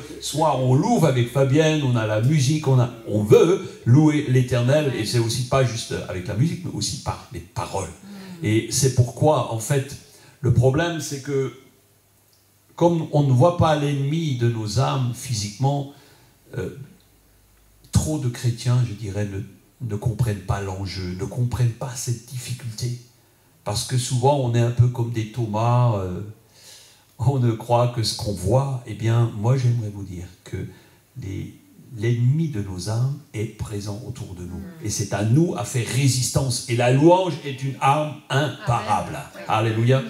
on loue avec Fabienne, on a la musique, on veut louer l'Éternel. Et c'est aussi pas juste avec la musique, mais aussi par les paroles. Et c'est pourquoi, en fait, le problème, c'est que comme on ne voit pas l'ennemi de nos âmes physiquement, trop de chrétiens, je dirais, ne comprennent pas l'enjeu, ne comprennent pas cette difficulté. Parce que souvent, on est un peu comme des Thomas, on ne croit que ce qu'on voit. Eh bien, moi, j'aimerais vous dire que l'ennemi de nos âmes est présent autour de nous. Et c'est à nous à faire résistance. Et la louange est une arme imparable. Alléluia.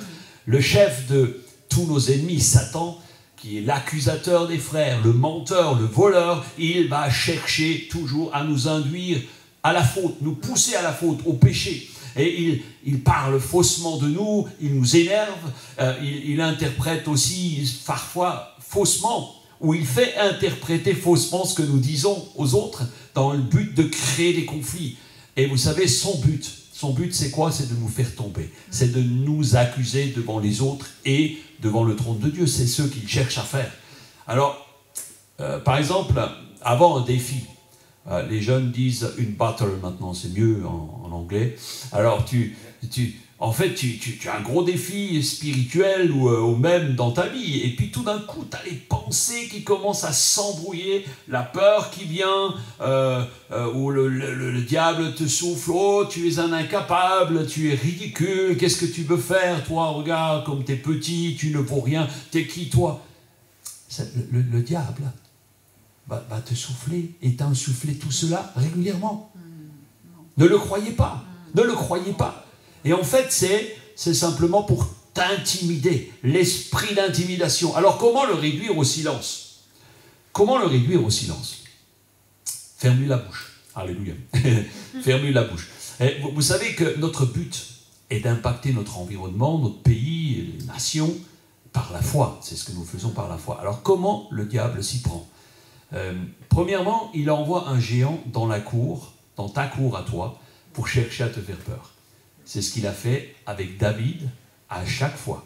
Le chef de tous nos ennemis, Satan, qui est l'accusateur des frères, le menteur, le voleur, il va chercher toujours à nous induire à la faute, nous pousser à la faute, au péché. Et il parle faussement de nous, il nous énerve, il interprète aussi parfois faussement, ou il fait interpréter faussement ce que nous disons aux autres dans le but de créer des conflits. Et vous savez, son but c'est quoi? C'est de nous faire tomber, c'est de nous accuser devant les autres et devant le trône de Dieu. C'est ce qu'il cherche à faire. Alors, par exemple, avant un défi, les jeunes disent une battle maintenant, c'est mieux en anglais. Alors, en fait, tu as un gros défi spirituel ou même dans ta vie. Et puis tout d'un coup, tu as les pensées qui commencent à s'embrouiller, la peur qui vient, où le diable te souffle. Oh, tu es un incapable, tu es ridicule, qu'est-ce que tu veux faire, toi? Regarde, comme tu es petit, tu ne vaux rien, t'es qui, toi? Le diable va te souffler et t'insuffler tout cela régulièrement. Ne le croyez pas, ne le croyez pas. Et en fait, c'est simplement pour t'intimider, l'esprit d'intimidation. Alors, comment le réduire au silence? Comment le réduire au silence? Ferme-lui la bouche. Alléluia. Ferme-lui la bouche. Et vous savez que notre but est d'impacter notre environnement, notre pays, les nations, par la foi. C'est ce que nous faisons par la foi. Alors, comment le diable s'y prend? Premièrement, il envoie un géant dans la cour, dans ta cour à toi, pour chercher à te faire peur. C'est ce qu'il a fait avec David à chaque fois.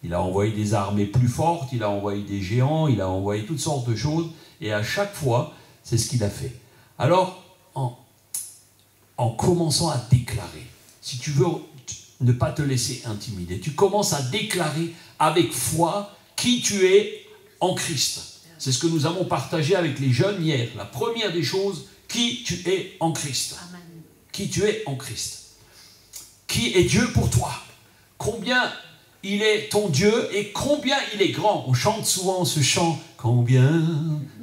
Il a envoyé des armées plus fortes, il a envoyé des géants, il a envoyé toutes sortes de choses, et à chaque fois, c'est ce qu'il a fait. Alors, en commençant à déclarer, si tu veux ne pas te laisser intimider, tu commences à déclarer avec foi qui tu es en Christ. C'est ce que nous avons partagé avec les jeunes hier. La première des choses, qui tu es en Christ. Amen. Qui tu es en Christ. Qui est Dieu pour toi? Combien il est ton Dieu et combien il est grand? On chante souvent ce chant, combien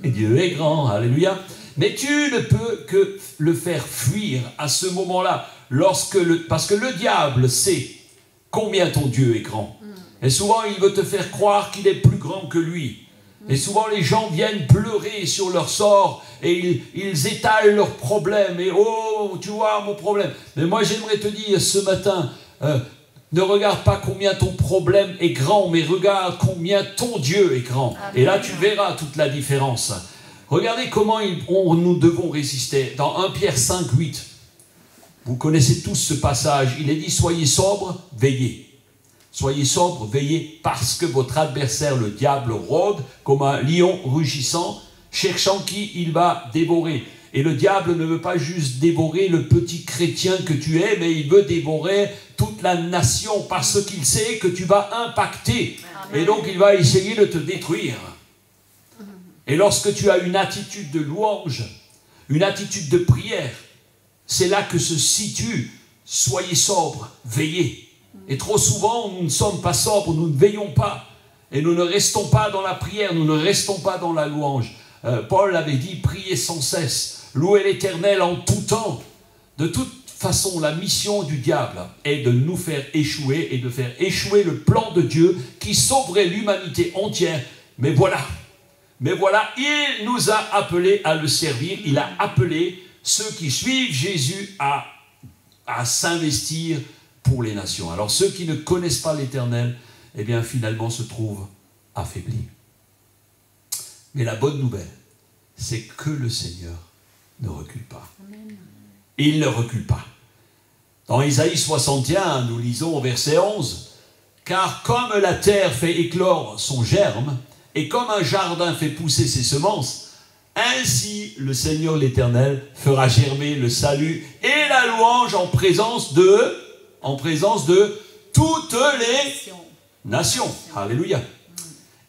Dieu est grand, alléluia. Mais tu ne peux que le faire fuir à ce moment-là, parce que le diable sait combien ton Dieu est grand. Et souvent, il veut te faire croire qu'il est plus grand que lui. Et souvent, les gens viennent pleurer sur leur sort et ils étalent leurs problèmes. Et oh, tu vois mon problème. Mais moi, j'aimerais te dire ce matin, ne regarde pas combien ton problème est grand, mais regarde combien ton Dieu est grand. Amen. Et là, tu verras toute la différence. Regardez comment nous devons résister. Dans 1 Pierre 5, 8, vous connaissez tous ce passage. Il est dit, soyez sobres, veillez. Soyez sobres, veillez, parce que votre adversaire, le diable, rôde comme un lion rugissant, cherchant qui il va dévorer. Et le diable ne veut pas juste dévorer le petit chrétien que tu es, mais il veut dévorer toute la nation, parce qu'il sait que tu vas impacter. Amen. Et donc il va essayer de te détruire. Et lorsque tu as une attitude de louange, une attitude de prière, c'est là que se situe, soyez sobres, veillez. Et trop souvent, nous ne sommes pas sobres, nous ne veillons pas. Et nous ne restons pas dans la prière, nous ne restons pas dans la louange. Paul avait dit, priez sans cesse, louez l'Éternel en tout temps. De toute façon, la mission du diable est de nous faire échouer et de faire échouer le plan de Dieu qui sauverait l'humanité entière. Mais voilà, il nous a appelés à le servir. Il a appelé ceux qui suivent Jésus à s'investir pour les nations. Alors ceux qui ne connaissent pas l'Éternel, eh bien finalement se trouvent affaiblis. Mais la bonne nouvelle, c'est que le Seigneur ne recule pas. Amen. Il ne recule pas. Dans Isaïe 61, nous lisons au verset 11, « Car comme la terre fait éclore son germe, et comme un jardin fait pousser ses semences, ainsi le Seigneur l'Éternel fera germer le salut et la louange en présence de toutes les nations. Alléluia.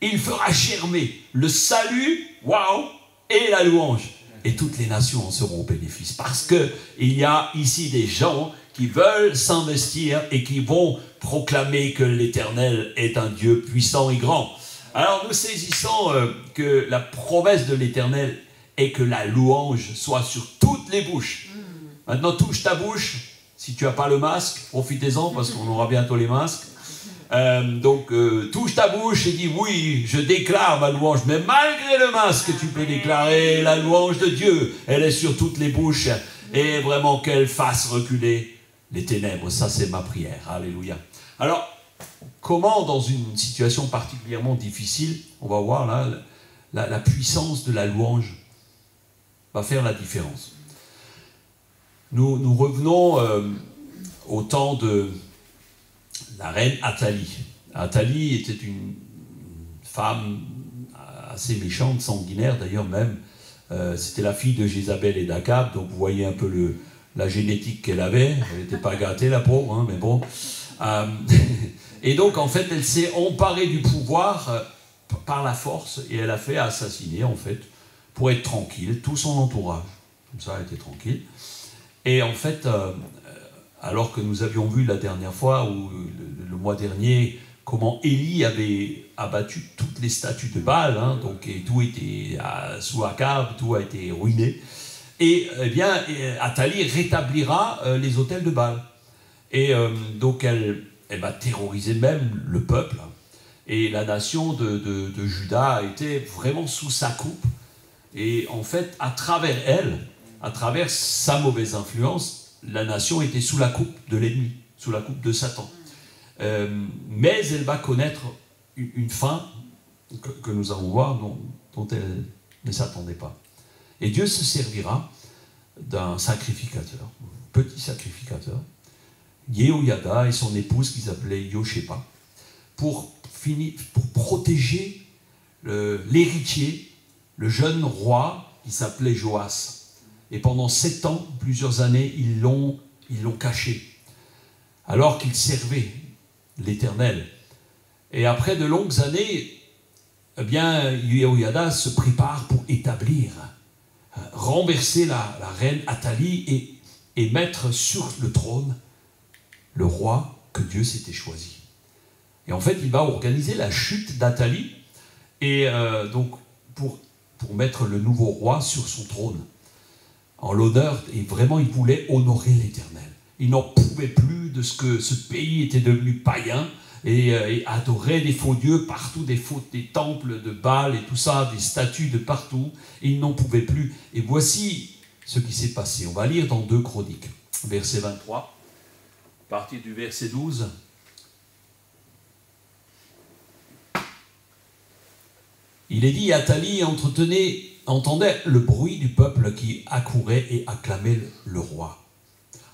Il fera germer le salut, waouh, et la louange. Et toutes les nations en seront au bénéfice. Parce qu'il y a ici des gens qui veulent s'investir et qui vont proclamer que l'Éternel est un Dieu puissant et grand. Alors nous saisissons que la promesse de l'Éternel et que la louange soit sur toutes les bouches. Maintenant, touche ta bouche. Si tu n'as pas le masque, profitez-en parce qu'on aura bientôt les masques. Touche ta bouche et dis oui, je déclare ma louange. Mais malgré le masque, tu peux déclarer la louange de Dieu. Elle est sur toutes les bouches. Et vraiment qu'elle fasse reculer les ténèbres. Ça, c'est ma prière. Alléluia. Alors, comment dans une situation particulièrement difficile, on va voir là, la puissance de la louange va faire la différence. Nous revenons au temps de la reine Athalie. Athalie était une femme assez méchante, sanguinaire d'ailleurs même. C'était la fille de Jézabel et d'Akab, donc vous voyez un peu la génétique qu'elle avait. Elle n'était pas gâtée, la pauvre, hein, mais bon. Et donc en fait, elle s'est emparée du pouvoir par la force et elle a fait assassiner en fait, pour être tranquille, tout son entourage. Comme ça, elle était tranquille. Et en fait, alors que nous avions vu la dernière fois, ou le mois dernier, comment Élie avait abattu toutes les statues de Baal, hein, donc, et tout était sous Akab, tout a été ruiné. Et eh bien, Athalie rétablira les autels de Baal. Et donc, elle va terroriser même le peuple. Et la nation de Juda était vraiment sous sa coupe. Et en fait, à travers elle, à travers sa mauvaise influence, la nation était sous la coupe de l'ennemi, sous la coupe de Satan. Mais elle va connaître une fin que nous allons voir dont elle ne s'attendait pas. Et Dieu se servira d'un sacrificateur, un petit sacrificateur, Yehoyada et son épouse qui s'appelait Yoshépa, pour protéger l'héritier, le jeune roi qui s'appelait Joas. Et pendant 7 ans, plusieurs années, ils l'ont caché, alors qu'il servait l'Éternel. Et après de longues années, eh bien, Yehoyada se prépare pour établir, renverser la reine Athalie et mettre sur le trône le roi que Dieu s'était choisi. Et en fait, il va organiser la chute d'Athalie, et donc pour mettre le nouveau roi sur son trône, en l'honneur, et vraiment il voulait honorer l'Éternel. Il n'en pouvait plus de ce que ce pays était devenu païen, et adorait des faux dieux partout, des temples de Baal et tout ça, des statues de partout, et il n'en pouvait plus. Et voici ce qui s'est passé. On va lire dans 2 Chroniques, verset 23, à partir du verset 12. Il est dit, Athalie entendait le bruit du peuple qui accourait et acclamait le roi.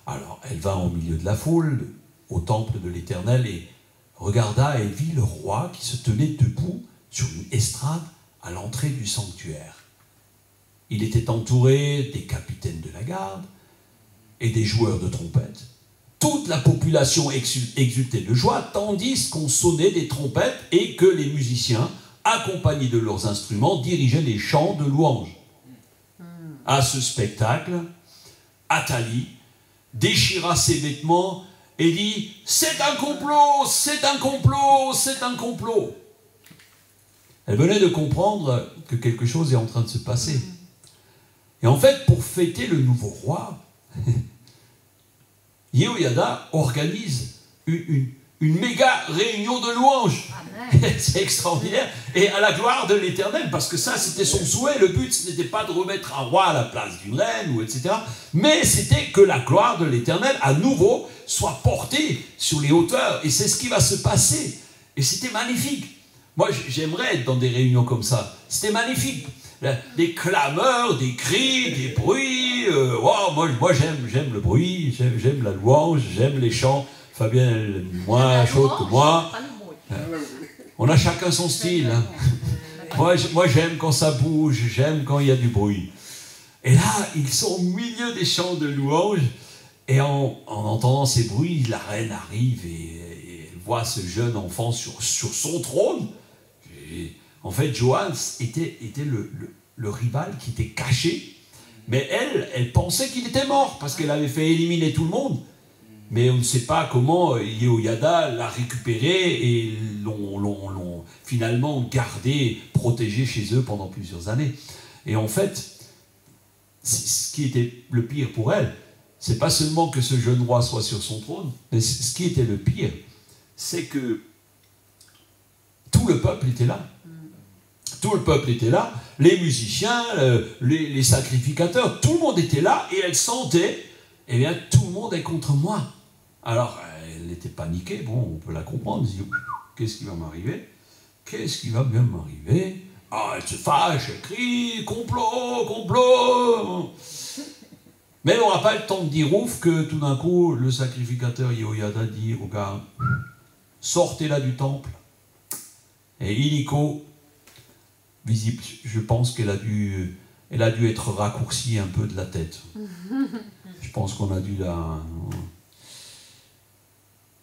Alors elle vint au milieu de la foule, au temple de l'Éternel, et regarda et vit le roi qui se tenait debout sur une estrade à l'entrée du sanctuaire. Il était entouré des capitaines de la garde et des joueurs de trompettes. Toute la population exultait de joie, tandis qu'on sonnait des trompettes et que les musiciens, accompagnés de leurs instruments, dirigeaient les chants de louange. À ce spectacle, Athalie déchira ses vêtements et dit « C'est un complot, c'est un complot, c'est un complot !» Elle venait de comprendre que quelque chose est en train de se passer. Et en fait, pour fêter le nouveau roi, Yehoyada organise une méga réunion de louanges. C'est extraordinaire. Et à la gloire de l'Éternel, parce que ça, c'était son souhait. Le but, ce n'était pas de remettre un roi à la place d'une reine, ou etc. Mais c'était que la gloire de l'Éternel, à nouveau, soit portée sur les hauteurs. Et c'est ce qui va se passer. Et c'était magnifique. Moi, j'aimerais être dans des réunions comme ça. C'était magnifique. Des clameurs, des cris, des bruits. Moi j'aime le bruit, j'aime la louange, j'aime les chants. Fabien est moins chaude que moi. On a chacun son style. Hein. Moi j'aime quand ça bouge, j'aime quand il y a du bruit. Et là, ils sont au milieu des chants de louange. Et en entendant ces bruits, la reine arrive et elle voit ce jeune enfant sur son trône. En fait, Joas était le rival qui était caché, mais elle pensait qu'il était mort, parce qu'elle avait fait éliminer tout le monde. Mais on ne sait pas comment Yehoyada l'a récupéré et l'ont finalement gardé, protégé chez eux pendant plusieurs années. Et en fait, ce qui était le pire pour elle, c'est pas seulement que ce jeune roi soit sur son trône, mais ce qui était le pire, c'est que tout le peuple était là. Tout le peuple était là, les musiciens, les sacrificateurs, tout le monde était là et elle sentait, eh bien, tout le monde est contre moi. Alors, elle était paniquée, bon, on peut la comprendre, elle se dit, qu'est-ce qui va m'arriver? Qu'est-ce qui va bien m'arriver? Ah, elle se fâche, elle crie, complot, complot. Mais elle n'aura pas le temps de dire ouf que tout d'un coup, le sacrificateur Yehoyada dit au gars, sortez-la du temple. Et illico, visible, je pense qu'elle a dû être raccourcie un peu de la tête. Je pense qu'on a dû la...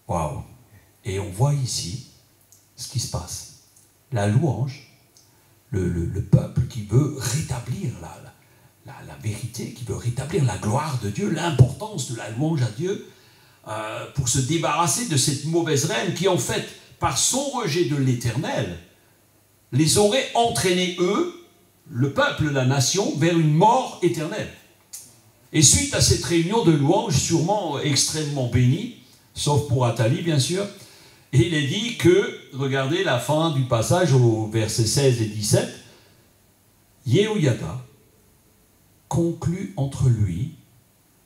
Waouh! Et on voit ici ce qui se passe. La louange, le peuple qui veut rétablir la vérité, qui veut rétablir la gloire de Dieu, l'importance de la louange à Dieu, pour se débarrasser de cette mauvaise reine qui, en fait, par son rejet de l'Éternel, les aurait entraînés, eux, le peuple, la nation, vers une mort éternelle. Et suite à cette réunion de louanges, sûrement extrêmement bénie, sauf pour Athalie, bien sûr, il est dit que, regardez la fin du passage au verset 16 et 17, Yehoyada conclut entre lui,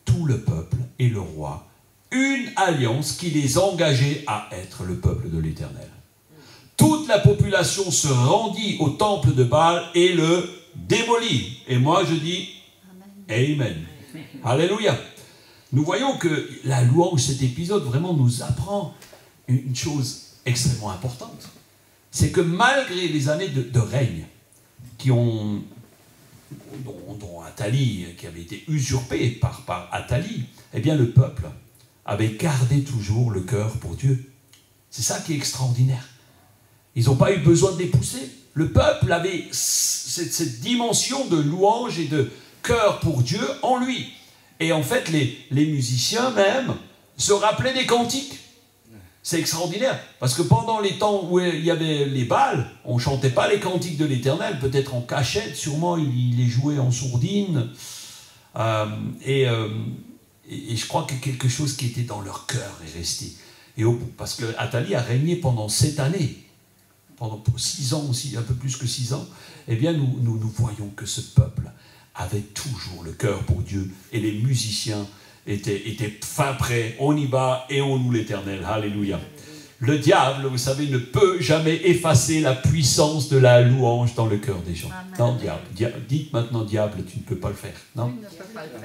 tout le peuple et le roi, une alliance qui les engageait à être le peuple de l'Éternel. Toute la population se rendit au temple de Baal et le démolit. Et moi je dis Amen. Alléluia. Nous voyons que la louange, cet épisode, vraiment nous apprend une chose extrêmement importante. C'est que malgré les années de règne dont Athalie, qui avait été usurpée par Athalie, eh bien le peuple avait gardé toujours le cœur pour Dieu. C'est ça qui est extraordinaire. Ils n'ont pas eu besoin de les pousser. Le peuple avait cette dimension de louange et de cœur pour Dieu en lui. Et en fait, les musiciens même se rappelaient des cantiques. C'est extraordinaire, parce que pendant les temps où il y avait les Baals, on ne chantait pas les cantiques de l'Éternel, peut-être en cachette, sûrement il les jouait en sourdine. Et je crois que quelque chose qui était dans leur cœur est resté. Parce que Athalie a régné pendant 7 années, pendant 6 ans aussi, un peu plus que 6 ans. Eh bien, nous voyons que ce peuple avait toujours le cœur pour Dieu, et les musiciens étaient fin prêts, on y va et on loue l'Éternel. Alléluia. Le diable, vous savez, ne peut jamais effacer la puissance de la louange dans le cœur des gens. Amen. Non, diable. Dites maintenant, diable, tu ne peux pas le faire. Non,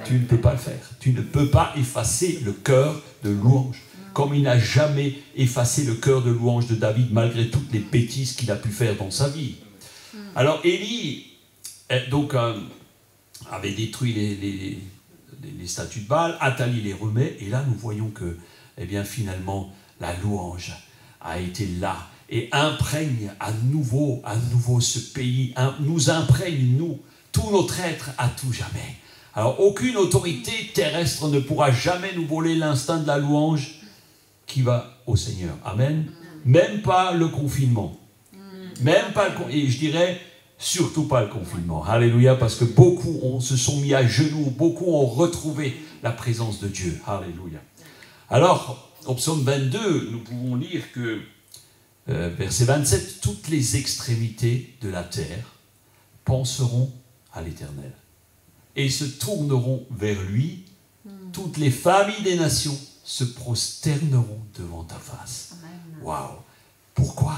tu ne peux pas le faire. Tu ne peux pas effacer le cœur de louange. Comme il n'a jamais effacé le cœur de louange de David, malgré toutes les bêtises qu'il a pu faire dans sa vie. Alors, Élie, donc, avait détruit les statues de Baal, Athalie les remet, et là nous voyons que, eh bien finalement, la louange a été là, et imprègne à nouveau ce pays, nous imprègne, nous, tout notre être à tout jamais. Alors aucune autorité terrestre ne pourra jamais nous voler l'instinct de la louange qui va au Seigneur. Amen. Même pas le confinement. Même pas et je dirais, surtout pas le confinement. Alléluia, parce que beaucoup se sont mis à genoux, beaucoup ont retrouvé la présence de Dieu. Alléluia. Alors, au psaume 22, nous pouvons lire que, verset 27, toutes les extrémités de la terre penseront à l'Éternel et se tourneront vers lui. Toutes les familles des nations se prosterneront devant ta face. Waouh! Pourquoi?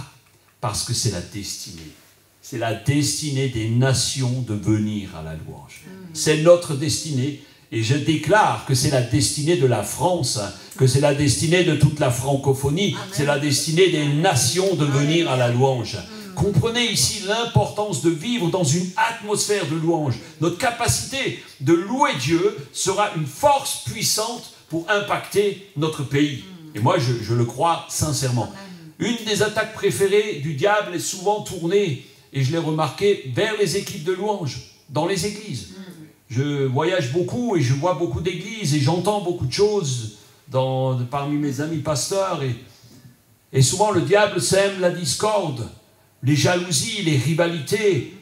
Parce que c'est la destinée. C'est la destinée des nations de venir à la louange. C'est notre destinée. Et je déclare que c'est la destinée de la France, que c'est la destinée de toute la francophonie, c'est la destinée des nations de venir à la louange. Comprenez ici l'importance de vivre dans une atmosphère de louange. Notre capacité de louer Dieu sera une force puissante pour impacter notre pays. Et moi, je le crois sincèrement. Une des attaques préférées du diable est souvent tournée, et je l'ai remarqué, vers les équipes de louange, dans les églises. Je voyage beaucoup et je vois beaucoup d'églises et j'entends beaucoup de choses parmi mes amis pasteurs. Et souvent le diable sème la discorde, les jalousies, les rivalités.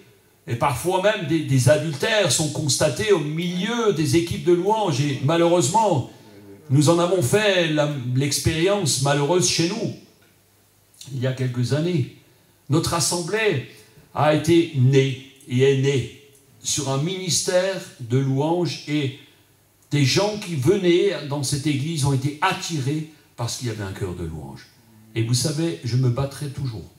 Et parfois même des adultères sont constatés au milieu des équipes de louanges. Et malheureusement, nous en avons fait l'expérience malheureuse chez nous, il y a quelques années. Notre assemblée a été née et est née sur un ministère de louanges, et des gens qui venaient dans cette église ont été attirés parce qu'il y avait un cœur de louange. Et vous savez, je me battrai toujours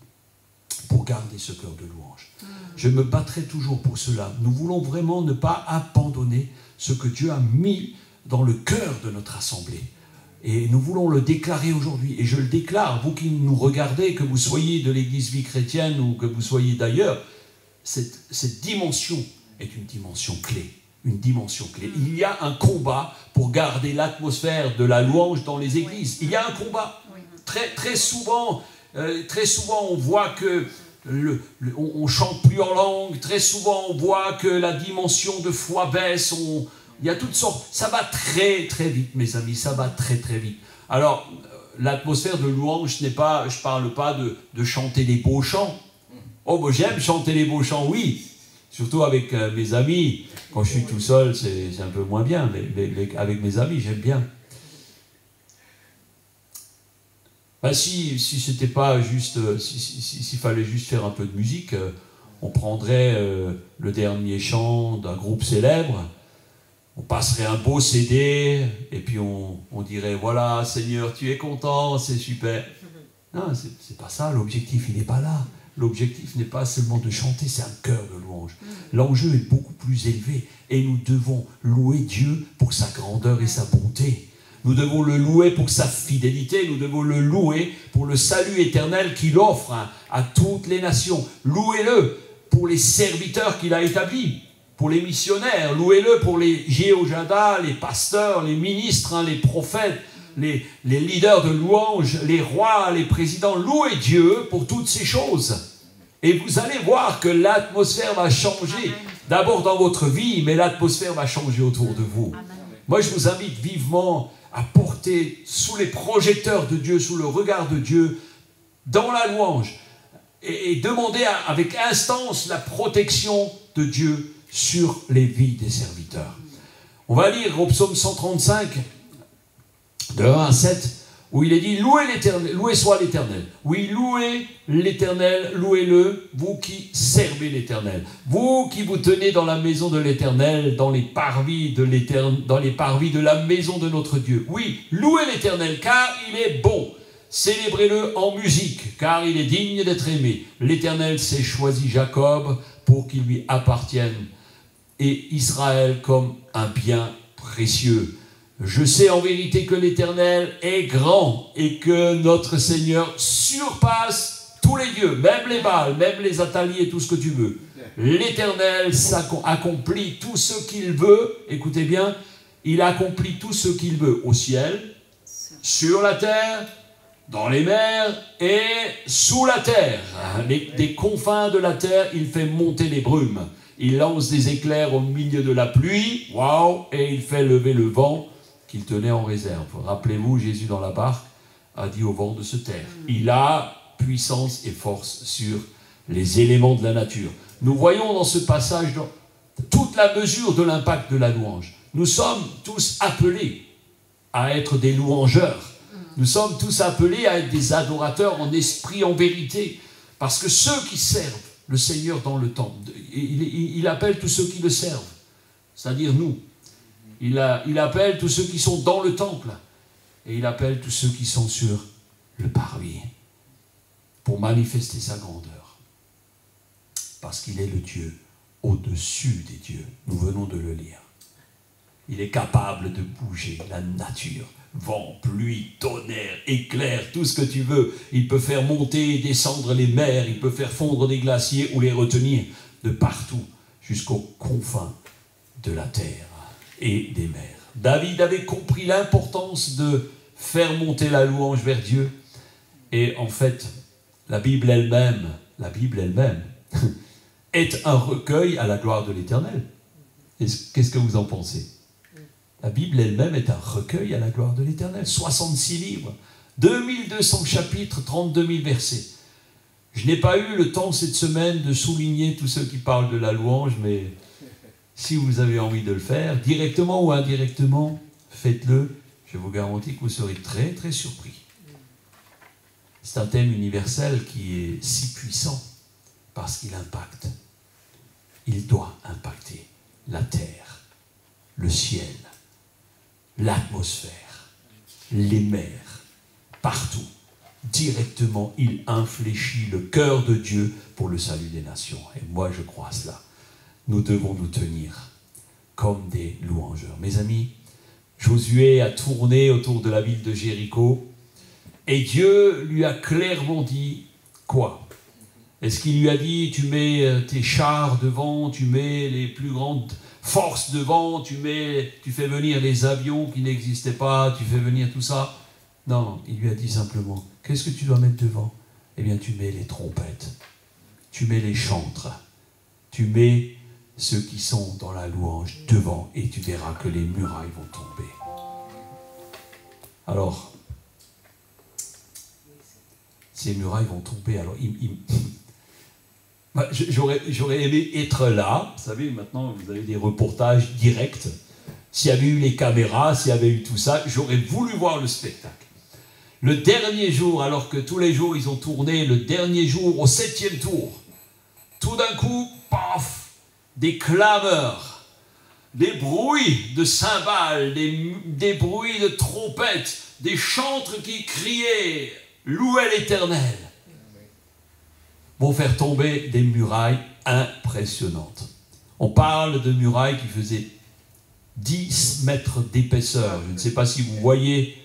pour garder ce cœur de louange. Je me battrai toujours pour cela. Nous voulons vraiment ne pas abandonner ce que Dieu a mis dans le cœur de notre assemblée. Et nous voulons le déclarer aujourd'hui. Et je le déclare, vous qui nous regardez, que vous soyez de l'Église Vie Chrétienne ou que vous soyez d'ailleurs, cette dimension est une dimension clé. Une dimension clé. Il y a un combat pour garder l'atmosphère de la louange dans les églises. Il y a un combat. Très souvent, on voit que on chante plus en langue. Très souvent, on voit que la dimension de foi baisse. Il y a toutes sortes. Ça va très très vite, mes amis. Ça va très très vite. Alors, l'atmosphère de louange n'est pas. Je parle pas de chanter des beaux chants. Oh, moi j'aime chanter les beaux chants, oui. Surtout avec mes amis. Quand je suis tout seul, c'est un peu moins bien. Mais avec mes amis, j'aime bien. Ben, si c'était pas juste, s'il fallait juste faire un peu de musique, on prendrait le dernier chant d'un groupe célèbre, on passerait un beau CD, et puis on dirait, voilà, Seigneur, tu es content, c'est super. Non, c'est pas ça, l'objectif, il n'est pas là. L'objectif n'est pas seulement de chanter, c'est un cœur de louange. L'enjeu est beaucoup plus élevé, et nous devons louer Dieu pour sa grandeur et sa bonté. Nous devons le louer pour sa fidélité, nous devons le louer pour le salut éternel qu'il offre à toutes les nations. Louez-le pour les serviteurs qu'il a établis, pour les missionnaires. Louez-le pour les Jéhojada, les pasteurs, les ministres, les prophètes, les leaders de louange, les rois, les présidents. Louez Dieu pour toutes ces choses. Et vous allez voir que l'atmosphère va changer. D'abord dans votre vie, mais l'atmosphère va changer autour de vous. Moi, je vous invite vivement à porter sous les projecteurs de Dieu, sous le regard de Dieu, dans la louange, et demander avec instance la protection de Dieu sur les vies des serviteurs. On va lire au psaume 135, de 1 à 7, où il est dit, louez l'Éternel, louez soit l'Éternel. Oui, louez l'Éternel, louez-le, vous qui servez l'Éternel. Vous qui vous tenez dans la maison de l'Éternel, dans les parvis de l'Éternel, dans les parvis de la maison de notre Dieu. Oui, louez l'Éternel, car il est bon. Célébrez-le en musique, car il est digne d'être aimé. L'Éternel s'est choisi Jacob pour qu'il lui appartienne, et Israël comme un bien précieux. Je sais en vérité que l'Éternel est grand et que notre Seigneur surpasse tous les dieux, même les Baals, même les Athalie et tout ce que tu veux. L'Éternel accomplit tout ce qu'il veut. Écoutez bien, il accomplit tout ce qu'il veut au ciel, sur la terre, dans les mers et sous la terre. Des confins de la terre, il fait monter les brumes. Il lance des éclairs au milieu de la pluie, waouh, et il fait lever le vent qu'il tenait en réserve. Rappelez-vous, Jésus dans la barque a dit au vent de se taire. Il a puissance et force sur les éléments de la nature. Nous voyons dans ce passage toute la mesure de l'impact de la louange. Nous sommes tous appelés à être des louangeurs. Nous sommes tous appelés à être des adorateurs en esprit, en vérité. Parce que ceux qui servent le Seigneur dans le temple, il appelle tous ceux qui le servent, c'est-à-dire nous. Il appelle tous ceux qui sont dans le temple et il appelle tous ceux qui sont sur le parvis pour manifester sa grandeur. Parce qu'il est le Dieu au-dessus des dieux. Nous venons de le lire. Il est capable de bouger la nature. Vent, pluie, tonnerre, éclair, tout ce que tu veux. Il peut faire monter et descendre les mers. Il peut faire fondre des glaciers ou les retenir de partout jusqu'aux confins de la terre et des mers. David avait compris l'importance de faire monter la louange vers Dieu. Et en fait, la Bible elle-même est un recueil à la gloire de l'Éternel. Qu'est-ce que vous en pensez? La Bible elle-même est un recueil à la gloire de l'Éternel. 66 livres, 2200 chapitres, 32 000 versets. Je n'ai pas eu le temps cette semaine de souligner tous ceux qui parlent de la louange, mais si vous avez envie de le faire, directement ou indirectement, faites-le. Je vous garantis que vous serez très très surpris. C'est un thème universel qui est si puissant parce qu'il impacte. Il doit impacter la terre, le ciel, l'atmosphère, les mers, partout. Directement, il infléchit le cœur de Dieu pour le salut des nations. Et moi, je crois à cela. Nous devons nous tenir comme des louangeurs. Mes amis, Josué a tourné autour de la ville de Jéricho et Dieu lui a clairement dit quoi? Est-ce qu'il lui a dit, tu mets tes chars devant, tu mets les plus grandes forces devant, tu fais venir les avions qui n'existaient pas, tu fais venir tout ça? Non, il lui a dit simplement, qu'est-ce que tu dois mettre devant? Eh bien, tu mets les trompettes, tu mets les chantres, tu mets ceux qui sont dans la louange devant et tu verras que les murailles vont tomber. Alors, ces murailles vont tomber. Alors, j'aurais aimé être là. Vous savez, maintenant, vous avez des reportages directs. S'il y avait eu les caméras, s'il y avait eu tout ça, j'aurais voulu voir le spectacle. Le dernier jour, alors que tous les jours ils ont tourné, le dernier jour, au 7e tour, tout d'un coup, paf, des clameurs, des bruits de cymbales, des bruits de trompettes, des chantres qui criaient « Louez l'Éternel » vont faire tomber des murailles impressionnantes. On parle de murailles qui faisaient 10 mètres d'épaisseur. Je ne sais pas si vous voyez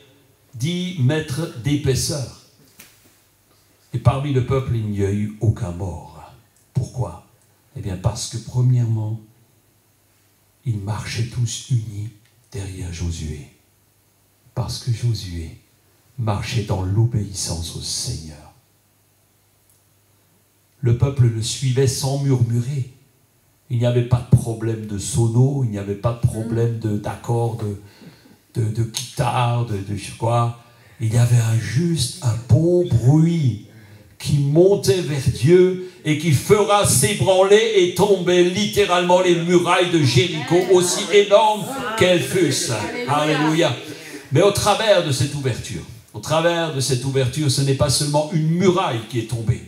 10 mètres d'épaisseur. Et parmi le peuple, il n'y a eu aucun mort. Pourquoi? Eh bien parce que premièrement, ils marchaient tous unis derrière Josué. Parce que Josué marchait dans l'obéissance au Seigneur. Le peuple le suivait sans murmurer. Il n'y avait pas de problème de sono, il n'y avait pas de problème d'accords, de guitare, de je sais quoi. Il y avait juste un bon bruit qui montait vers Dieu et qui fera s'ébranler et tomber littéralement les murailles de Jéricho, aussi énormes qu'elles fussent. Alléluia. Mais au travers de cette ouverture, ce n'est pas seulement une muraille qui est tombée,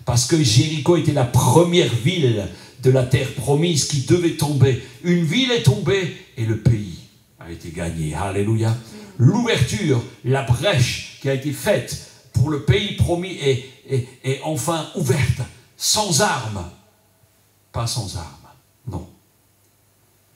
parce que Jéricho était la première ville de la terre promise qui devait tomber. Une ville est tombée et le pays a été gagné. Alléluia. L'ouverture, la brèche qui a été faite pour le pays promis est enfin ouverte, sans armes. Pas sans armes, non.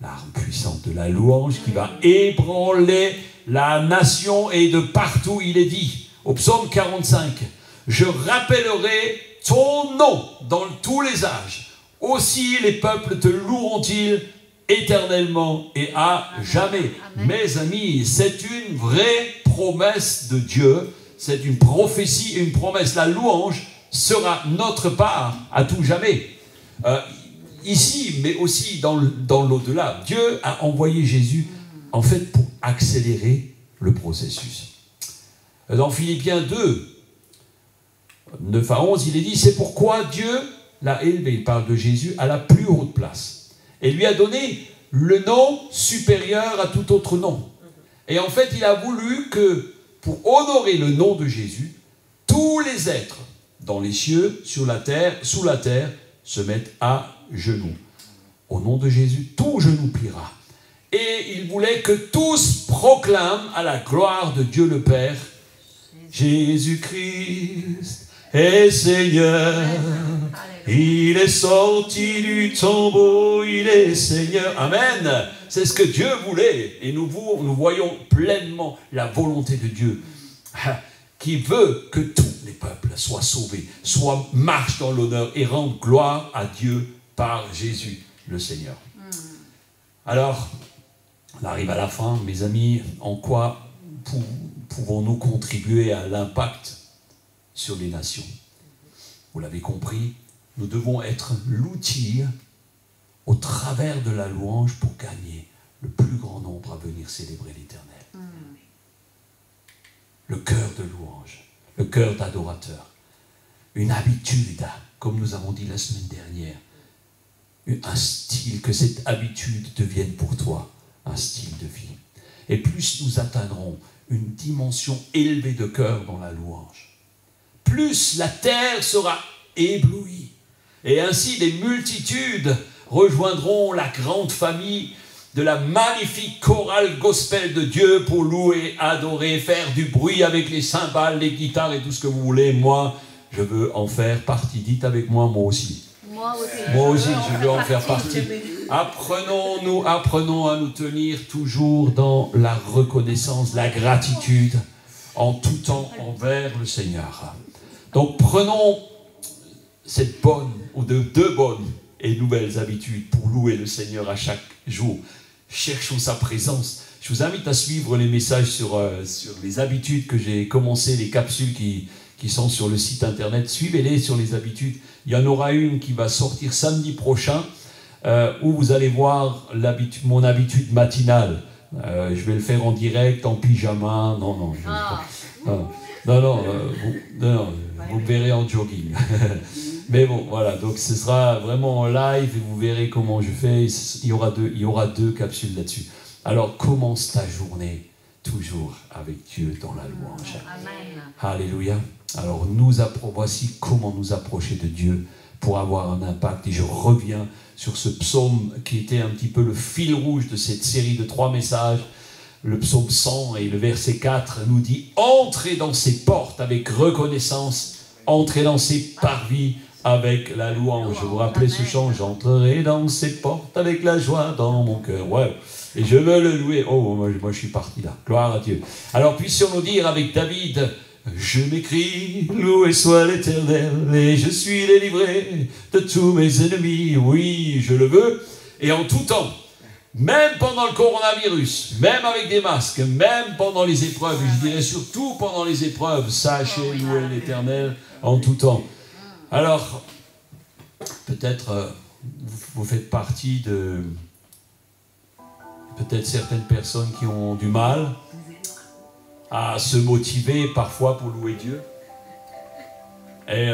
L'arme puissante de la louange qui va ébranler la nation, et de partout il est dit, au psaume 45, « Je rappellerai ton nom dans tous les âges. Aussi les peuples te loueront-ils éternellement et à jamais. » Mes amis, c'est une vraie promesse de Dieu. C'est une prophétie et une promesse. La louange sera notre part à tout jamais. Ici, mais aussi dans l'au-delà. Dieu a envoyé Jésus, en fait, pour accélérer le processus. Dans Philippiens 2, 9 à 11, il est dit, c'est pourquoi Dieu l'a élevé, il parle de Jésus, à la plus haute place, et lui a donné le nom supérieur à tout autre nom. Et en fait, il a voulu que, pour honorer le nom de Jésus, tous les êtres, dans les cieux, sur la terre, sous la terre, se mettent à genoux. Au nom de Jésus, tout genou pliera. Et il voulait que tous proclament à la gloire de Dieu le Père, Jésus-Christ est Seigneur, il est sorti du tombeau, il est Seigneur. Amen. C'est ce que Dieu voulait. Et nous voyons pleinement la volonté de Dieu, qui veut que tous les peuples soient sauvés, marchent dans l'honneur et rendent gloire à Dieu par Jésus, le Seigneur. Alors, on arrive à la fin, mes amis. En quoi pouvons-nous contribuer à l'impact sur les nations? Vous l'avez compris, nous devons être l'outil au travers de la louange pour gagner le plus grand nombre à venir célébrer l'Éternel. Le cœur de louange, le cœur d'adorateur. une habitude, comme nous avons dit la semaine dernière, un style, que cette habitude devienne pour toi un style de vie. Et plus nous atteindrons une dimension élevée de cœur dans la louange, plus la terre sera éblouie. Et ainsi les multitudes rejoindront la grande famille de la magnifique chorale gospel de Dieu pour louer, adorer, faire du bruit avec les cymbales, les guitares et tout ce que vous voulez. Moi, je veux en faire partie. Dites avec moi, moi aussi. Moi aussi, je veux en faire partie. Apprenons à nous tenir toujours dans la reconnaissance, la gratitude, en tout temps envers le Seigneur. Donc prenons cette bonne, ou deux bonnes et nouvelles habitudes pour louer le Seigneur à chaque jour. Cherchons sa présence. Je vous invite à suivre les messages sur les habitudes que j'ai commencé, les capsules qui sont sur le site internet. Suivez-les sur les habitudes. Il y en aura une qui va sortir samedi prochain, où vous allez voir mon habitude matinale. Je vais le faire en direct, en pyjama. Non, vous me verrez en jogging. Mais bon, voilà, donc ce sera vraiment en live et vous verrez comment je fais. Il y aura deux capsules là-dessus. Alors, commence ta journée toujours avec Dieu dans la louange. Amen. Alléluia. Alors, voici comment nous approcher de Dieu pour avoir un impact. Et je reviens sur ce psaume qui était un petit peu le fil rouge de cette série de 3 messages. Le psaume 100 et le verset 4 nous dit « Entrez dans ses portes avec reconnaissance, entrez dans ses parvis avec la louange. » Vous vous rappelez ce chant « J'entrerai dans ses portes avec la joie dans mon cœur. » Ouais. Et je veux le louer. Oh, moi je suis parti là. Gloire à Dieu. Alors puissions-nous dire avec David « Je m'écrie, loué soit l'Éternel, et je suis délivré de tous mes ennemis. » Oui, je le veux. Et en tout temps, même pendant le coronavirus, même avec des masques, même pendant les épreuves, et je dirais surtout pendant les épreuves, sachez louer l'Éternel en tout temps. Alors, peut-être vous faites partie de peut-être certaines personnes qui ont du mal à se motiver parfois pour louer Dieu. Et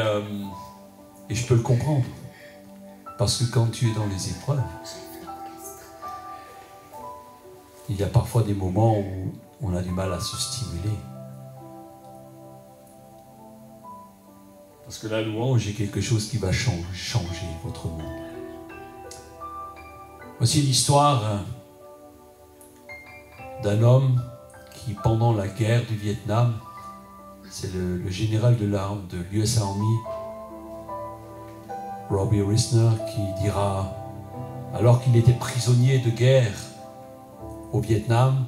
je peux le comprendre. Parce que quand tu es dans les épreuves, il y a parfois des moments où on a du mal à se stimuler. Parce que la louange est quelque chose qui va changer votre monde. Voici l'histoire d'un homme qui, pendant la guerre du Vietnam, c'est le général de l'US Army, Robbie Risner, qui dira, alors qu'il était prisonnier de guerre au Vietnam,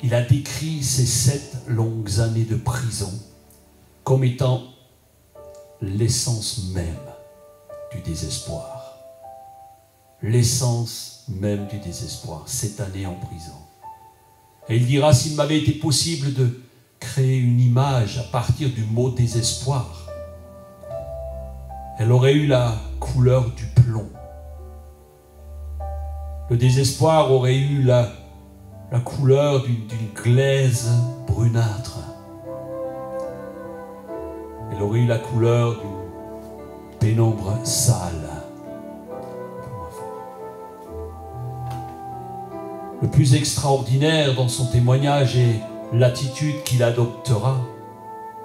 il a décrit ces 7 longues années de prison comme étant l'essence même du désespoir. L'essence même du désespoir, 7 années en prison. Et il dira, s'il m'avait été possible de créer une image à partir du mot désespoir, elle aurait eu la couleur du plomb. Le désespoir aurait eu la couleur d'une glaise brunâtre. Elle aurait eu la couleur d'une pénombre sale. Le plus extraordinaire dans son témoignage est l'attitude qu'il adoptera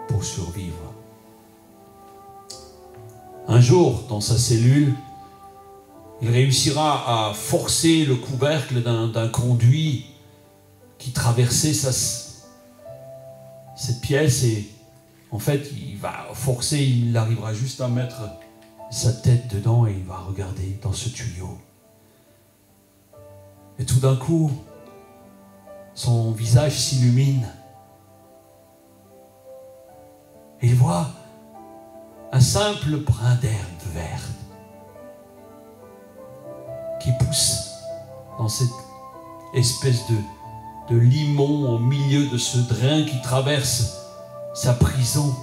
pour survivre. Un jour, dans sa cellule, il réussira à forcer le couvercle d'un conduit qui traversait cette pièce et en fait, il va forcer, il arrivera juste à mettre sa tête dedans et il va regarder dans ce tuyau. Et tout d'un coup, son visage s'illumine. Et il voit un simple brin d'herbe verte qui pousse dans cette espèce de limon au milieu de ce drain qui traverse sa prison.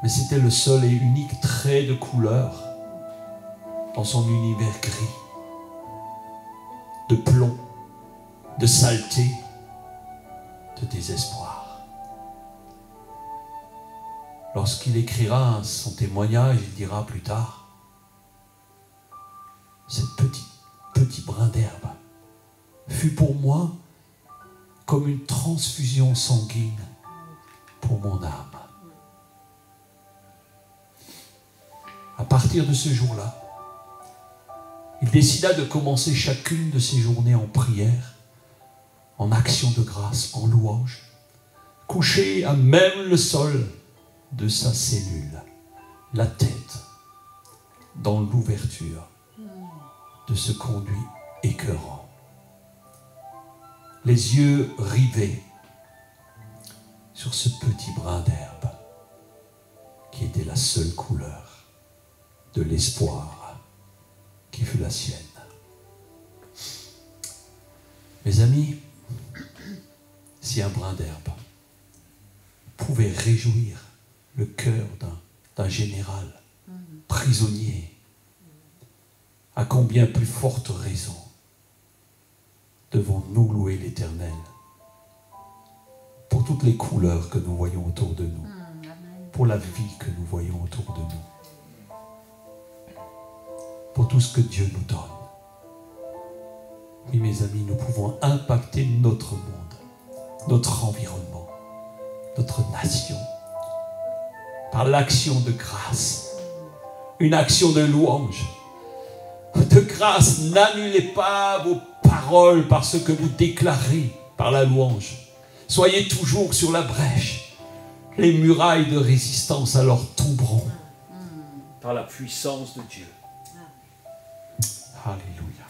Mais c'était le seul et unique trait de couleur dans son univers gris, de plomb, de saleté, de désespoir. lorsqu'il écrira son témoignage, il dira plus tard, ce petit brin d'herbe fut pour moi comme une transfusion sanguine pour mon âme. À partir de ce jour-là, il décida de commencer chacune de ses journées en prière, en action de grâce, en louange, couché à même le sol de sa cellule, la tête dans l'ouverture de ce conduit écœurant, les yeux rivés sur ce petit brin d'herbe qui était la seule couleur de l'espoir qui fut la sienne. Mes amis, si un brin d'herbe pouvait réjouir le cœur d'un général prisonnier, à combien plus forte raison devons-nous louer l'Éternel pour toutes les couleurs que nous voyons autour de nous, pour la vie que nous voyons autour de nous, pour tout ce que Dieu nous donne. Oui, mes amis, nous pouvons impacter notre monde, notre environnement, notre nation, par l'action de grâce, une action de louange. De grâce, n'annulez pas vos paroles par ce que vous déclarez par la louange. Soyez toujours sur la brèche. Les murailles de résistance alors tomberont par la puissance de Dieu. Alléluia.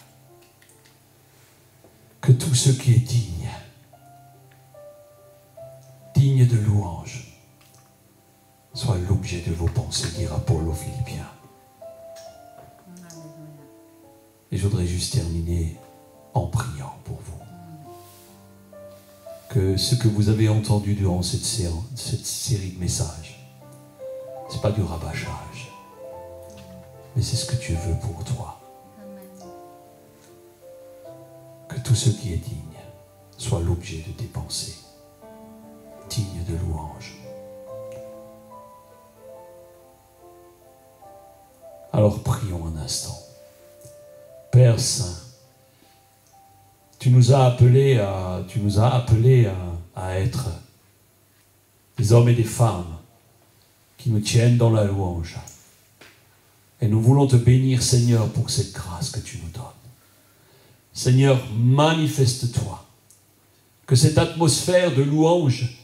Que tout ce qui est digne de louange, soit l'objet de vos pensées, dira Paul aux Philippiens. Et je voudrais juste terminer en priant pour vous. Que ce que vous avez entendu durant cette série de messages, ce n'est pas du rabâchage, mais c'est ce que Dieu veut pour toi. Que tout ce qui est digne soit l'objet de tes pensées, digne de louange. Alors prions un instant. Père Saint, tu nous as appelés à être des hommes et des femmes qui nous tiennent dans la louange. Et nous voulons te bénir, Seigneur, pour cette grâce que tu nous donnes. Seigneur, manifeste-toi. Que cette atmosphère de louange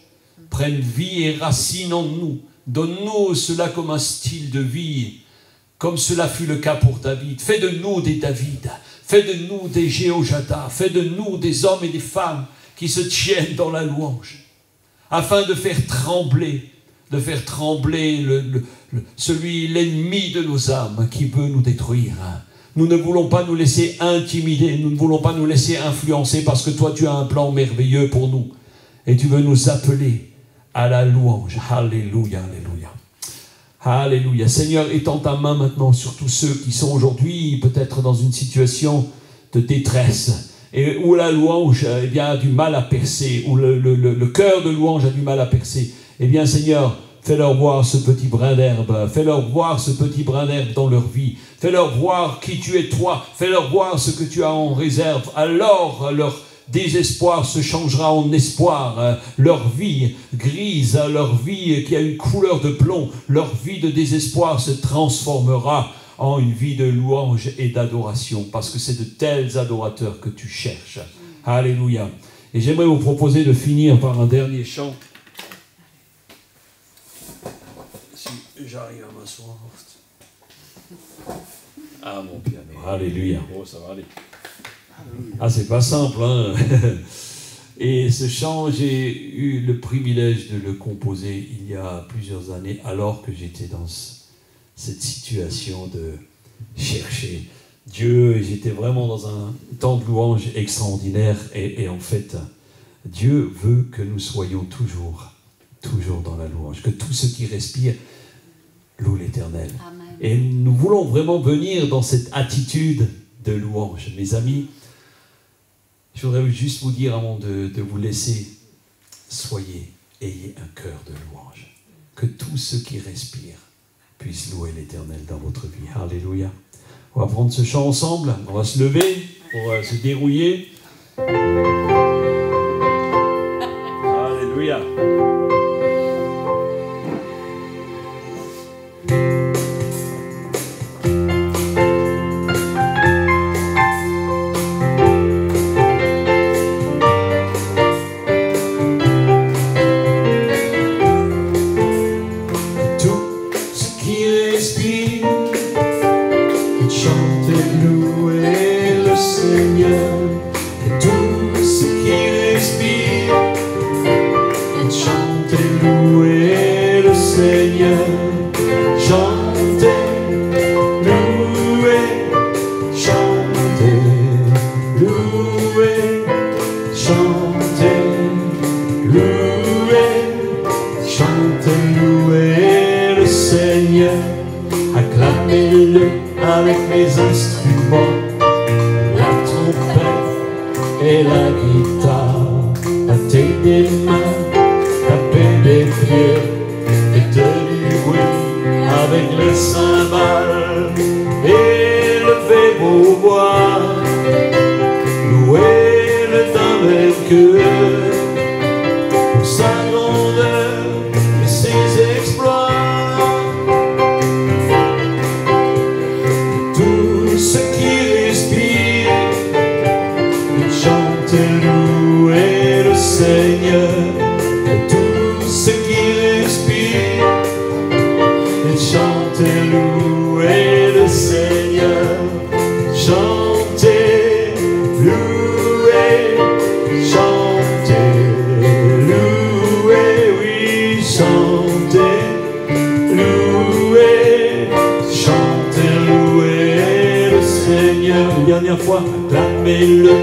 prenne vie et racine en nous. Donne-nous cela comme un style de vie, comme cela fut le cas pour David. Fais de nous des David, fais de nous des Jéhojada, fais de nous des hommes et des femmes qui se tiennent dans la louange, afin de faire trembler l'ennemi de nos âmes qui veut nous détruire. Nous ne voulons pas nous laisser intimider, nous ne voulons pas nous laisser influencer, parce que toi tu as un plan merveilleux pour nous et tu veux nous appeler à la louange. Alléluia, alléluia. Alléluia. Seigneur, étends ta main maintenant sur tous ceux qui sont aujourd'hui peut-être dans une situation de détresse, et où la louange a du mal à percer, où le cœur de louange a du mal à percer. Eh bien, Seigneur, fais-leur voir ce petit brin d'herbe, fais-leur voir ce petit brin d'herbe dans leur vie, fais-leur voir qui tu es toi, fais-leur voir ce que tu as en réserve. Alors leur désespoir se changera en espoir, leur vie grise, leur vie qui a une couleur de plomb, leur vie de désespoir se transformera en une vie de louange et d'adoration, parce que c'est de tels adorateurs que tu cherches. Alléluia. Et j'aimerais vous proposer de finir par un dernier chant. Si j'arrive à m'asseoir. Ah, mon piano. Alléluia. Oh, ça va aller. Ah, c'est pas simple, hein. Et ce chant, j'ai eu le privilège de le composer il y a plusieurs années, alors que j'étais dans cette situation de chercher Dieu, et j'étais vraiment dans un temps de louange extraordinaire, et en fait, Dieu veut que nous soyons toujours dans la louange, que tout ce qui respire loue l'Éternel. Amen. Et nous voulons vraiment venir dans cette attitude de louange. Mes amis, je voudrais juste vous dire, avant de vous laisser, ayez un cœur de louange. que tous ceux qui respirent puissent louer l'Éternel dans votre vie. Alléluia. On va prendre ce chant ensemble, on va se lever pour se dérouiller. Alléluia. Acclamez-le avec les instruments, la trompette et la guitare. Battez des mains, tapez des pieds, faites du bruit avec les cymbales. Élevez vos voix, louez-le d'un même cœur pour sa grandeur et ses exploits. Ceux qui respirent, chantez, louez le Seigneur. Tous ceux qui respirent, chantez, louez le Seigneur. Chantez, louez, oui, chantez, louez, chantez, louez. Seigneur, une dernière fois, acclamez-le.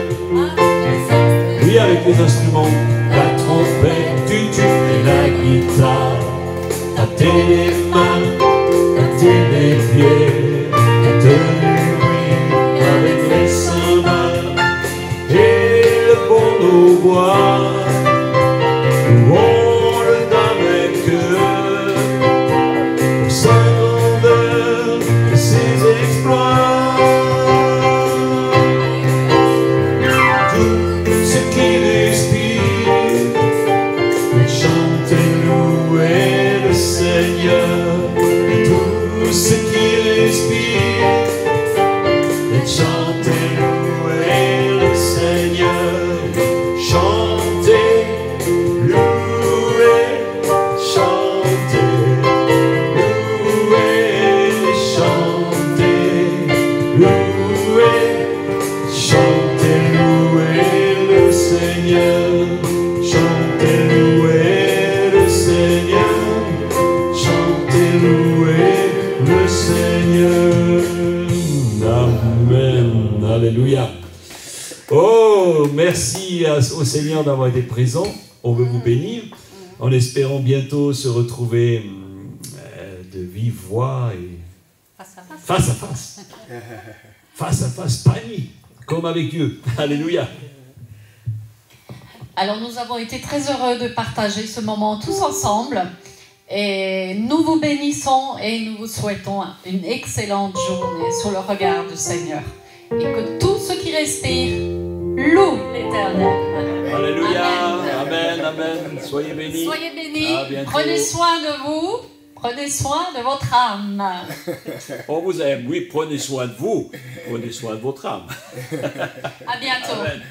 Oui, avec les instruments, la trompette, du tube et la guitare. Battez les mains, battez les pieds, faites du bruit avec les cymbales. Élevons nos voix, louons-le d'un même cœur pour sa grandeur et ses exploits. Tous ceux qui respirent, chantez, louez le Seigneur. Chantez, louez, chantez, louez, chantez, louez, chantez, louez le Seigneur. Chantez, louez le Seigneur. Chantez, louez le Seigneur. Amen. Alléluia. Oh, merci au Seigneur d'avoir été présent. On veut vous bénir en espérant bientôt se retrouver de vive voix et face à face. Face à face, panier, comme avec Dieu. Alléluia. Alors nous avons été très heureux de partager ce moment tous ensemble. Et nous vous bénissons et nous vous souhaitons une excellente journée sous le regard du Seigneur. Et que tous ceux qui respirent louent l'Éternel. Alléluia. Amen, amen. Soyez bénis. Soyez bénis. Prenez soin de vous. Prenez soin de votre âme. On vous aime. Oui, prenez soin de vous. Prenez soin de votre âme. À bientôt. Amen.